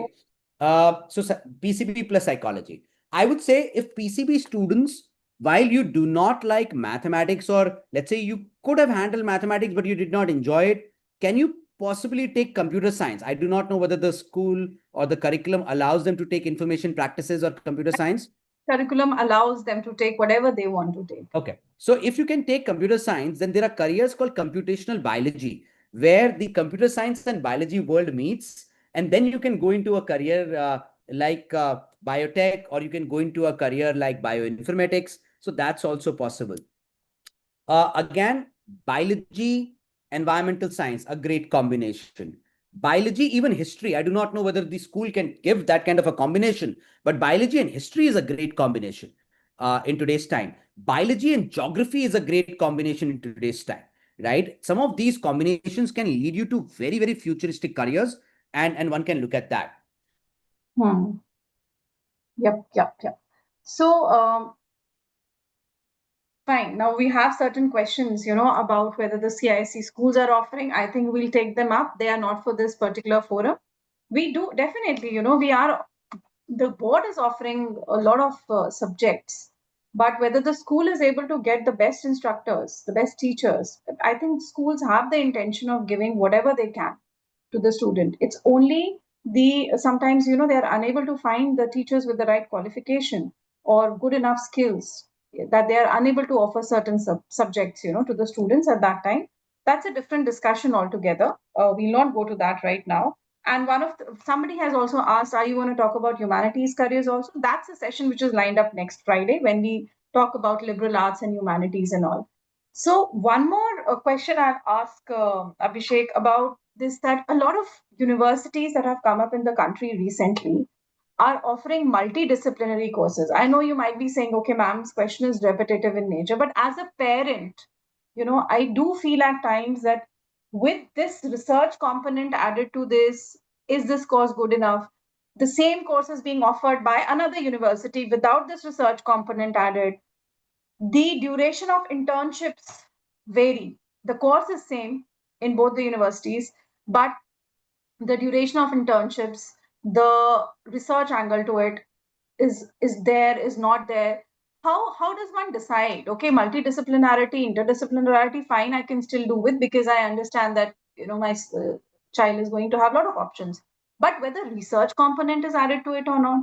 So PCB plus psychology. I would say if PCB students, while you do not like mathematics, or let's say you could have handled mathematics but you did not enjoy it, can you possibly take computer science? I do not know whether the school or the curriculum allows them to take information practices or computer science. Curriculum allows them to take whatever they want to take. Okay. So if you can take computer science, then there are careers called computational biology, where the computer science and biology world meets. And then you can go into a career like biotech, or you can go into a career like bioinformatics. So that's also possible. Again, biology, environmental science, a great combination. Biology, even history. I do not know whether the school can give that kind of a combination, but biology and history is a great combination. in today's time. Biology and geography is a great combination in today's time, right? Some of these combinations can lead you to very, very futuristic careers, and one can look at that. Hmm. Yep. So, fine. Now we have certain questions, about whether the CISC schools are offering. I think we'll take them up. They are not for this particular forum. We do definitely, the board is offering a lot of subjects, but whether the school is able to get the best instructors, the best teachers, I think schools have the intention of giving whatever they can to the student. It's only the sometimes, they are unable to find the teachers with the right qualification or good enough skills, that they are unable to offer certain subjects, to the students at that time. That's a different discussion altogether. We'll not go to that right now. And somebody has also asked, are you going to talk about humanities careers also? That's a session which is lined up next Friday when we talk about liberal arts and humanities and all. So one more question I'll ask Abhishek about this, that a lot of universities that have come up in the country recently are offering multidisciplinary courses. I know you might be saying, okay, ma'am's question is repetitive in nature, but as a parent, I do feel at times that with this research component added to this, is this course good enough? The same course is being offered by another university without this research component added. The duration of internships vary. The course is same in both the universities, but the duration of internships, the research angle to it is there, is not there. How does one decide? Okay, multidisciplinarity, interdisciplinarity, fine, I can still do with, because I understand that my child is going to have a lot of options. But whether research component is added to it or not,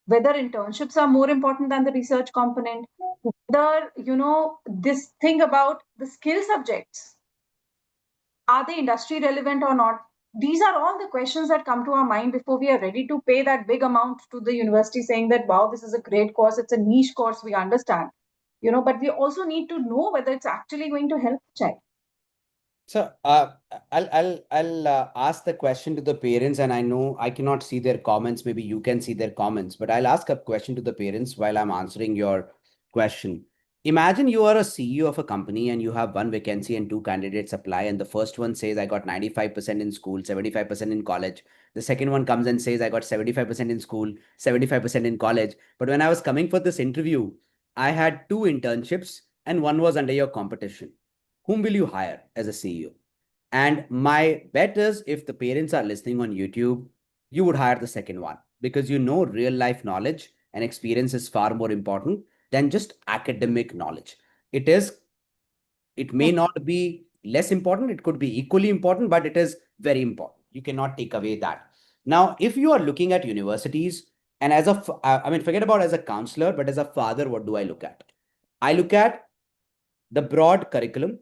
whether internships are more important than the research component, whether this thing about the skill subjects, are they industry relevant or not? These are all the questions that come to our mind before we are ready to pay that big amount to the university, saying that, wow, this is a great course, it's a niche course, we understand. But we also need to know whether it's actually going to help the child. So I'll ask the question to the parents, and I know I cannot see their comments. Maybe you can see their comments, but I'll ask a question to the parents while I'm answering your question. Imagine you are a CEO of a company and you have one vacancy and two candidates apply, and the first one says I got 95% in school, 75% in college. The second one comes and says I got 75% in school, 75% in college. But when I was coming for this interview, I had two internships and one was under your competition. Whom will you hire as a CEO? And my bet is, if the parents are listening on YouTube, you would hire the second one, because real life knowledge and experience is far more important than just academic knowledge. It is, it may not be less important, it could be equally important, but it is very important. You cannot take away that. Now, if you are looking at universities, and I mean, forget about as a counselor, but as a father, what do I look at? I look at the broad curriculum,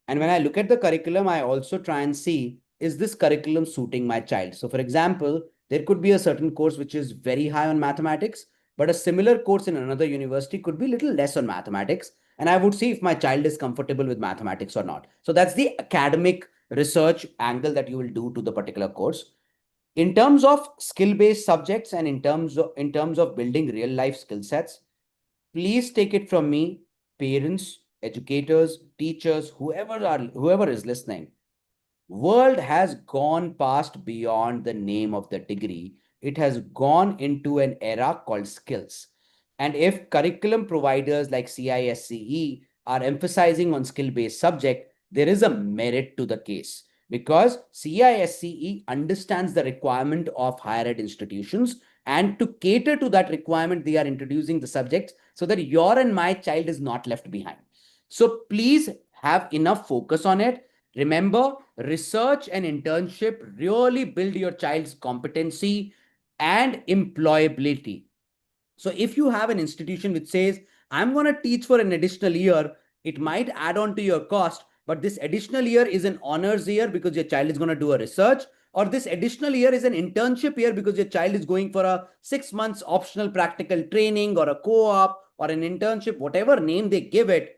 and when I look at the curriculum, I also try and see, is this curriculum suiting my child? So for example, there could be a certain course which is very high on mathematics, but a similar course in another university could be a little less on mathematics. And I would see if my child is comfortable with mathematics or not. So that's the academic research angle that you will do to the particular course. In terms of skill-based subjects and in terms of building real life skill sets, please take it from me, parents, educators, teachers, whoever is listening. World has gone past beyond the name of the degree. It has gone into an era called skills. And if curriculum providers like CISCE are emphasizing on skill-based subject, there is a merit to the case, because CISCE understands the requirement of higher ed institutions, and to cater to that requirement, they are introducing the subjects so that your and my child is not left behind. So please have enough focus on it. Remember, research and internship really build your child's competency and employability. So if you have an institution which says, I'm going to teach for an additional year, it might add on to your cost, but this additional year is an honors year because your child is going to do a research, or this additional year is an internship year because your child is going for a 6 months optional practical training or a co-op or an internship, whatever name they give it.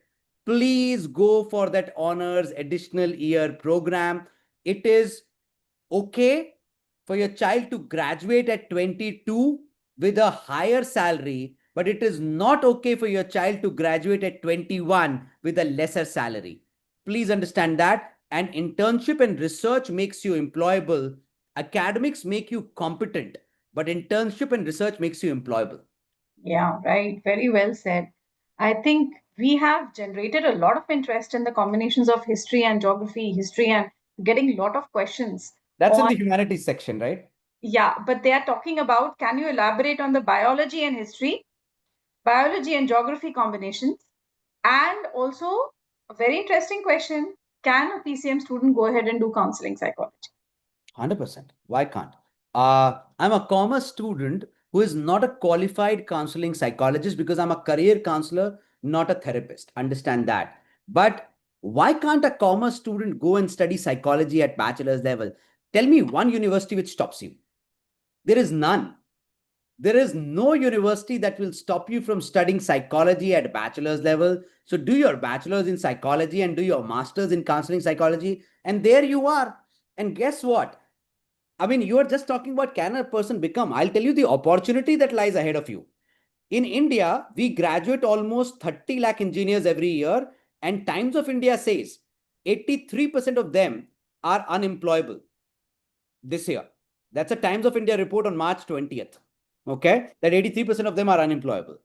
Please go for that honors additional year program. It is okay for your child to graduate at 22 with a higher salary, but it is not okay for your child to graduate at 21 with a lesser salary. Please understand that. And internship and research makes you employable. Academics make you competent, but internship and research makes you employable. Yeah, right. Very well said. I think we have generated a lot of interest in the combinations of history and getting a lot of questions That's in on, the humanities section, right? yeah, but they are talking about, can you elaborate on the biology and geography combinations? And also, a very interesting question, can a PCM student go ahead and do counseling psychology? 100%. Why can't? I'm a commerce student who is not a qualified counseling psychologist because I'm a career counselor, not a therapist. Understand that. But why can't a commerce student go and study psychology at bachelor's level? Tell me one university which stops you. There is none. There is no university that will stop you from studying psychology at bachelor's level. So do your bachelor's in psychology and do your master's in counseling psychology, and there you are. And guess what? I mean, you are just talking about can a person become. I'll tell you the opportunity that lies ahead of you. In India, we graduate almost 30 lakh engineers every year, and Times of India says 83% of them are unemployable this year. That's a Times of India report on March 20th. Okay, that 83% of them are unemployable.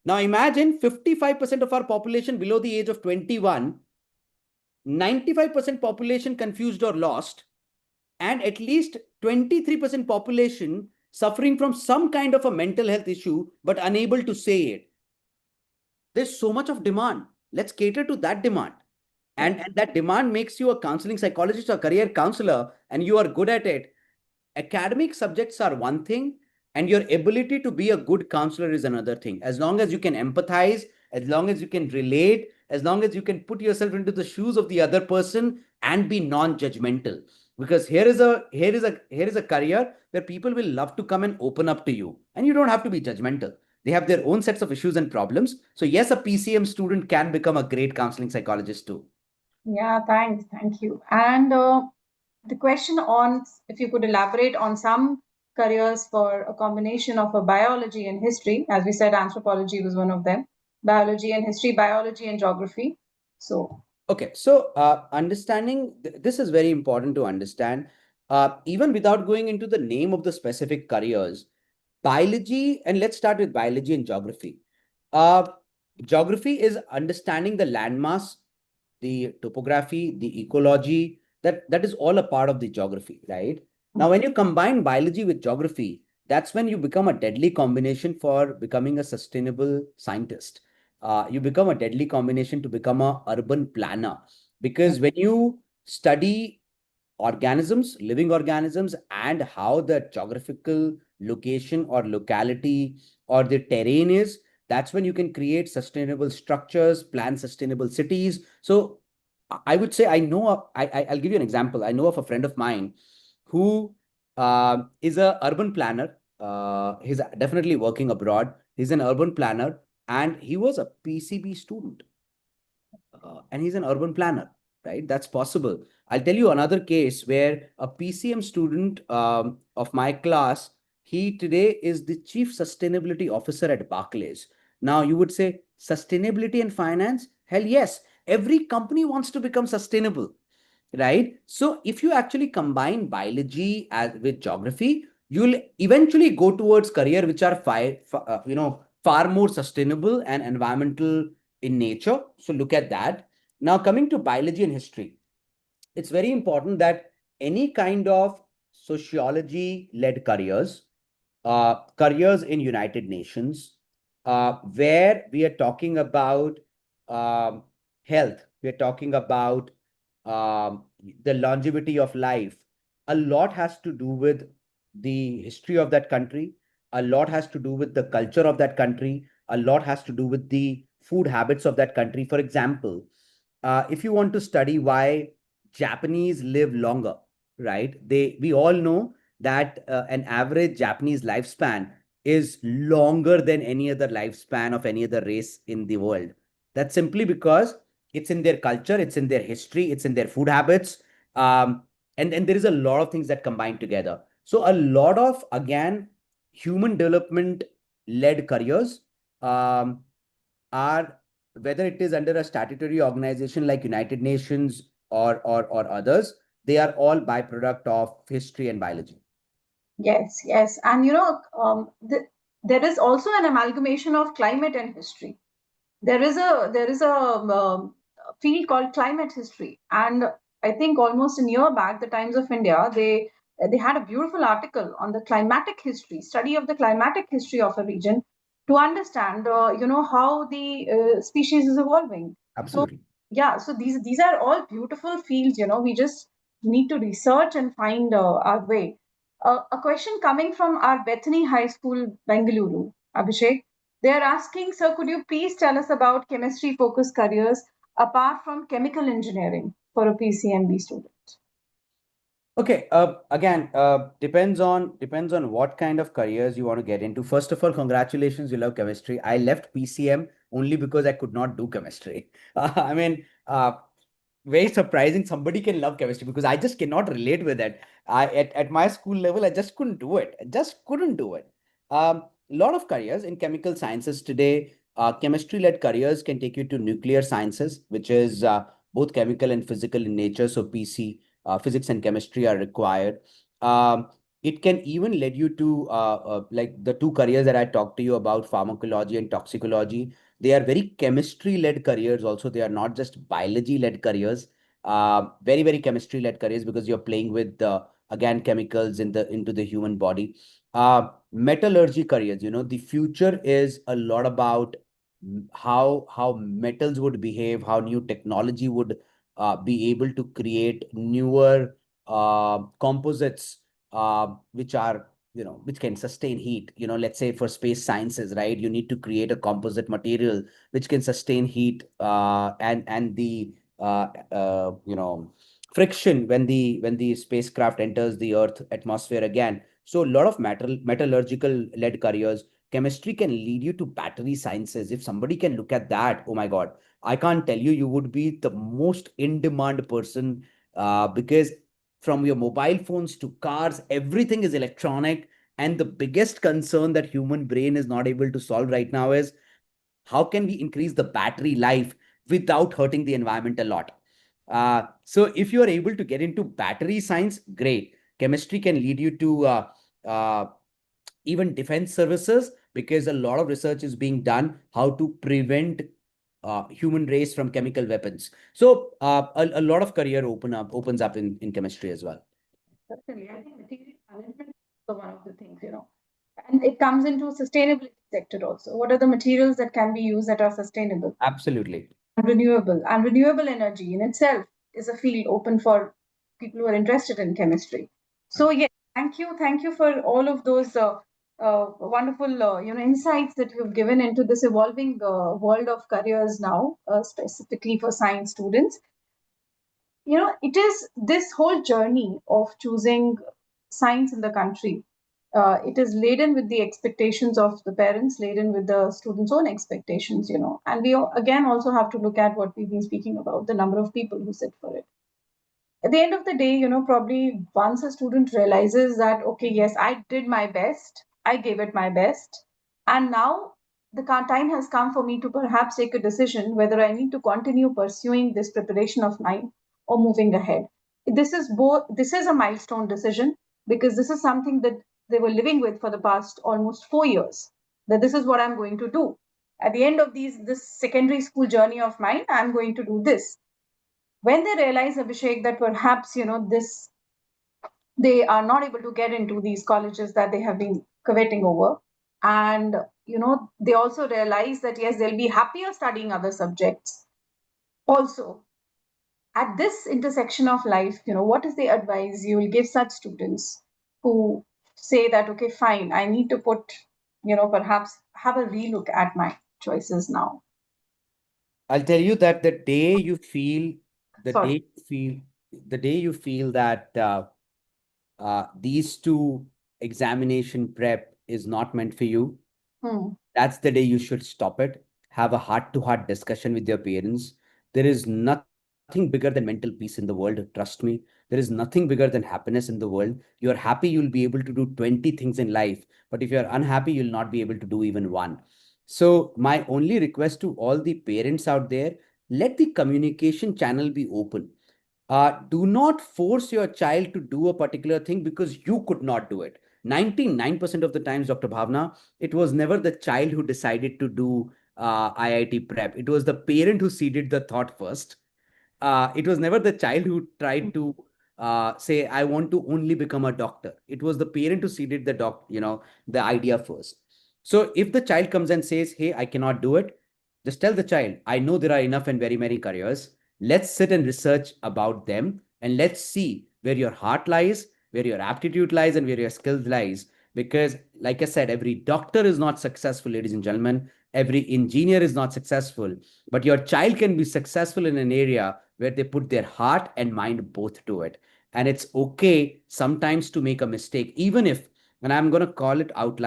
Now imagine 55% of our population below the age of 21, 95% population confused or lost, and at least 23% population suffering from some kind of a mental health issue but unable to say it. There's so much of demand. Let's cater to that demand. And that demand makes you a counseling psychologist or career counselor, and you are good at it. Academic subjects are one thing, and your ability to be a good counselor is another thing. As long as you can empathize, as long as you can relate, as long as you can put yourself into the shoes of the other person and be non-judgmental. Because here is a career where people will love to come and open up to you, and you don't have to be judgmental. They have their own sets of issues and problems. So yes, a PCM student can become a great counseling psychologist too. Yeah, thanks. Thank you. And the question on if you could elaborate on some careers for a combination of a biology and history, as we said, anthropology was one of them, biology and history, biology and geography. So, Okay, so understanding this is very important to understand. Even without going into the name of the specific careers, biology, and let's start with biology and geography. Uh, Geography is understanding the landmass, the topography, the ecology. That is all a part of the geography, right? Now, when you combine biology with geography, that's when you become a deadly combination for becoming a sustainable scientist. You become a deadly combination to become a urban planner, because when you study organisms, living organisms, and how the geographical location or locality or the terrain is, that's when you can create sustainable structures, plan sustainable cities. So I would say I know, I'll give you an example. I know of a friend of mine who is a urban planner. He's definitely working abroad. He's an urban planner, and he was a PCB student, and he's an urban planner, right? That's possible. I'll tell you another case where a PCM student of my class, he today is the chief sustainability officer at Barclays. Now, you would say sustainability and finance? Hell yes. Every company wants to become sustainable, right? So if you actually combine biology with geography, you'll eventually go towards career which are far more sustainable and environmental in nature. So look at that. Now coming to biology and history, it's very important that any kind of sociology led careers in United Nations, where we are talking about um, health, we are talking about um, the longevity of life. A lot has to do with the history of that country. A lot has to do with the culture of that country. A lot has to do with the food habits of that country. For example, if you want to study why Japanese live longer, right? We all know that an average Japanese lifespan is longer than any other lifespan of any other race in the world. That's simply because it's in their culture, it's in their history, it's in their food habits, and there is a lot of things that combine together. So a lot of, again, human development led careers, um, are, whether it is under a statutory organization like United Nations or others, they are all byproduct of history and biology. Yes, yes. And there is also an amalgamation of climate and history. There is a field called climate history, and I think almost a year back, the Times of India, they had a beautiful article on the climatic history, study of the climatic history of a region, to understand how the species is evolving. So Absolutely. yeah, so these are all beautiful fields. We just need to research and find our way. A question coming from our Bethany High School, Bengaluru, Abhishek. They are asking, sir, could you please tell us about chemistry focused careers apart from chemical engineering for a PCMB student? Okay, again, depends on what kind of careers you want to get into. First of all, congratulations, you love chemistry. I left PCM only because I could not do chemistry. I mean, very surprising somebody can love chemistry because I just cannot relate with it. At my school level, I just couldn't do it. I just couldn't do it. Lot of careers in chemical sciences today, chemistry-led careers can take you to nuclear sciences, which is both chemical and physical in nature. So PC, physics and chemistry are required. It can even lead you to like the two careers that I talked to you about, pharmacology and toxicology. They are very chemistry-led careers. Also, they are not just biology-led careers. Very chemistry-led careers because you're playing with again chemicals into the human body. Metallurgy careers. The future is a lot about how metals would behave, how new technology would be able to create newer composites which are which can sustain heat. Let's say for space sciences, right? You need to create a composite material which can sustain heat and the friction when the spacecraft enters the Earth atmosphere again. So a lot of metallurgical led careers. Chemistry can lead you to battery sciences. If somebody can look at that, oh my God, I can't tell you, you would be the most in demand person because from your mobile phones to cars, everything is electronic. And the biggest concern that human brain is not able to solve right now is how can we increase the battery life without hurting the environment a lot. So if you are able to get into battery science, great. Chemistry can lead you to uh, even defense services because a lot of research is being done how to prevent human race from chemical weapons. So a lot of career opens up in chemistry as well. Certainly, I think material management is also one of the things. And it comes into sustainability sector also. What are the materials that can be used that are sustainable Absolutely. and renewable? And renewable energy in itself is a field open for people who are interested in chemistry. So yes, thank you for all of those wonderful insights that you've given into this evolving world of careers now, specifically for science students. It is this whole journey of choosing science in the country. It is laden with the expectations of the parents, laden with the students' own expectations. And we again also have to look at what we've been speaking about, the number of people who sit for it. At the end of the day, probably once a student realizes that, okay, yes, I did my best, I gave it my best, and now the time has come for me to perhaps take a decision whether I need to continue pursuing this preparation of mine or moving ahead. This is a milestone decision because this is something that they were living with for the past almost 4 years, that this is what I'm going to do. At the end of this secondary school journey of mine, I'm going to do this. When they realize, Abhishek, that perhaps this they are not able to get into these colleges that they have been coveting over, and they also realize that yes, they'll be happier studying other subjects also. At this intersection of life, what is the advice you will give such students who say that, okay, fine, I need to put, perhaps have a relook at my choices now? I'll tell you that the Sorry. day you feel, the day you feel that these two examination prep is not meant for you, Hmm. that's the day you should stop it. Have a heart-to-heart discussion with your parents. There is nothing bigger than mental peace in the world. Trust me. There is nothing bigger than happiness in the world. You're happy, you'll be able to do 20 things in life. But if you're unhappy, you'll not be able to do even one. So my only request to all the parents out there, let the communication channel be open. Do not force your child to do a particular thing because you could not do it. 99% of the times, Dr. Bhavna, it was never the child who decided to do IIT prep. It was the parent who seeded the thought first. It was never the child who tried to say, I want to only become a doctor. It was the parent who seeded the idea first. So if the child comes and says, hey, I cannot do it, just tell the child, I know there are enough and very many careers. Let's sit and research about them and let's see where your heart lies, where your aptitude lies, and where your skills lies. Because, like I said, every doctor is not successful, ladies and gentlemen. Every engineer is not successful, but your child can be successful in an area where they put their heart and mind both to it. And it's okay sometimes to make a mistake, even if, and I'm going to call it out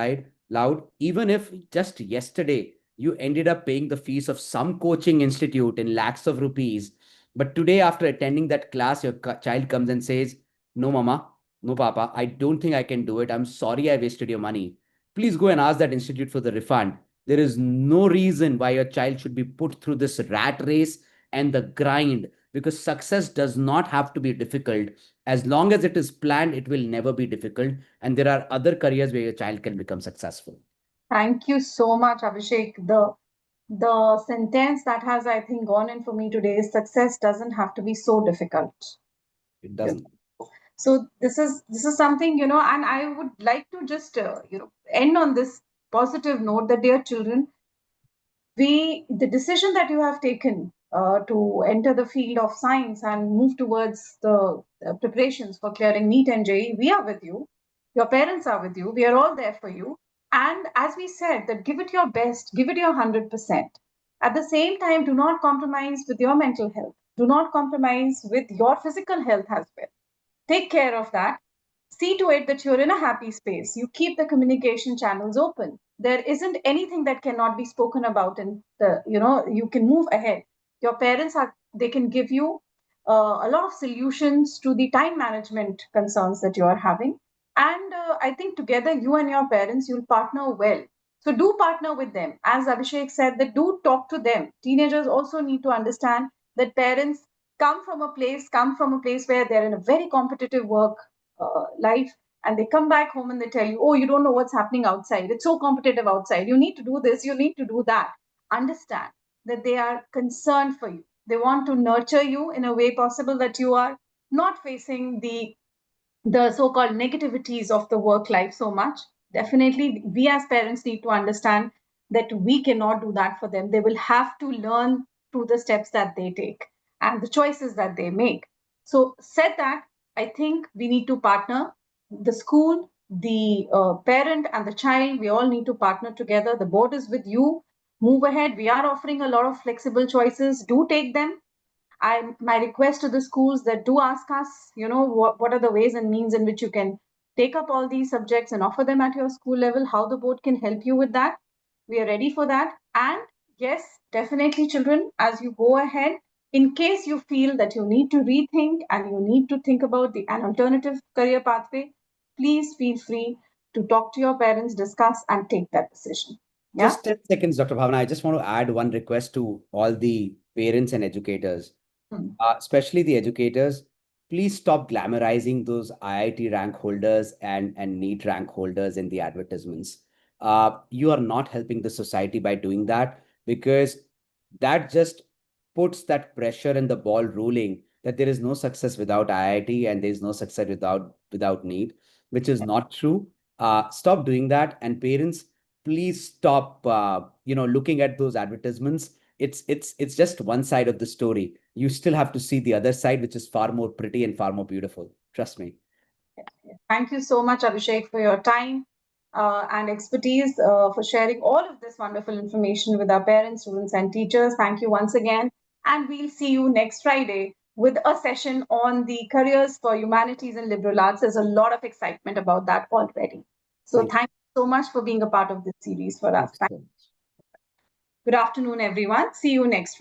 loud, even if just yesterday you ended up paying the fees of some coaching institute in lakhs of rupees. But today, after attending that class, your child comes and says, no, mama, no, papa, I don't think I can do it. I'm sorry I wasted your money. Please go and ask that institute for the refund. There is no reason why your child should be put through this rat race and the grind, because success does not have to be difficult. As long as it is planned, it will never be difficult. And there are other careers where your child can become successful. Thank you so much, Abhishek. The sentence that has, I think, gone in for me today is success doesn't have to be so difficult. It doesn't. So this is something, and I would like to just end on this positive note that, dear children, the decision that you have taken to enter the field of science and move towards the preparations for clearing NEET and JEE, we are with you. Your parents are with you. We are all there for you. And as we said, that give it your best, give it your 100%. At the same time, do not compromise with your mental health. Do not compromise with your physical health as well. Take care of that. See to it that you're in a happy space. You keep the communication channels open. There isn't anything that cannot be spoken about, and you can move ahead. Your parents they can give you a lot of solutions to the time management concerns that you are having. And I think together, you and your parents, you'll partner well. So do partner with them. As Abhishek said, that do talk to them. Teenagers also need to understand that parents come from a place where they're in a very competitive work life, and they come back home and they tell you, oh, you don't know what's happening outside, it's so competitive outside, you need to do this, you need to do that. Understand that they are concerned for you. They want to nurture you in a way possible that you are not facing the so-called negativities of the work life so much. Definitely, we as parents need to understand that we cannot do that for them. They will have to learn through the steps that they take and the choices that they make. So, said that, I think we need to partner. The school, the parent, and the child, we all need to partner together. The board is with you. Move ahead. We are offering a lot of flexible choices. Do take them. My request to the schools that do ask us, what are the ways and means in which you can take up all these subjects and offer them at your school level, how the board can help you with that. We are ready for that. And yes, definitely, children, as you go ahead, in case you feel that you need to rethink and you need to think about an alternative career pathway, please feel free to talk to your parents, discuss, and take that decision. Yeah. Just 10 seconds, Dr. Bhavana. I just want to add one request to all the parents and educators, Hmm. especially the educators. Please stop glamorizing those IIT rank holders and NEET rank holders in the advertisements. You are not helping the society by doing that, because that just puts that pressure and the ball rolling that there is no success without IIT and there is no success without NEET, which is not true. Stop doing that, and parents, please stop looking at those advertisements. It's just one side of the story. You still have to see the other side, which is far more pretty and far more beautiful. Trust me. Thank you so much, Abhishek, for your time and expertise, for sharing all of this wonderful information with our parents, students, and teachers. Thank you once again. And we'll see you next Friday with a session on the careers for humanities and liberal arts. There's a lot of excitement about that already. So Thank you. thank you so much for being a part of this series for us. Thanks so much. Good afternoon, everyone. See you next Friday.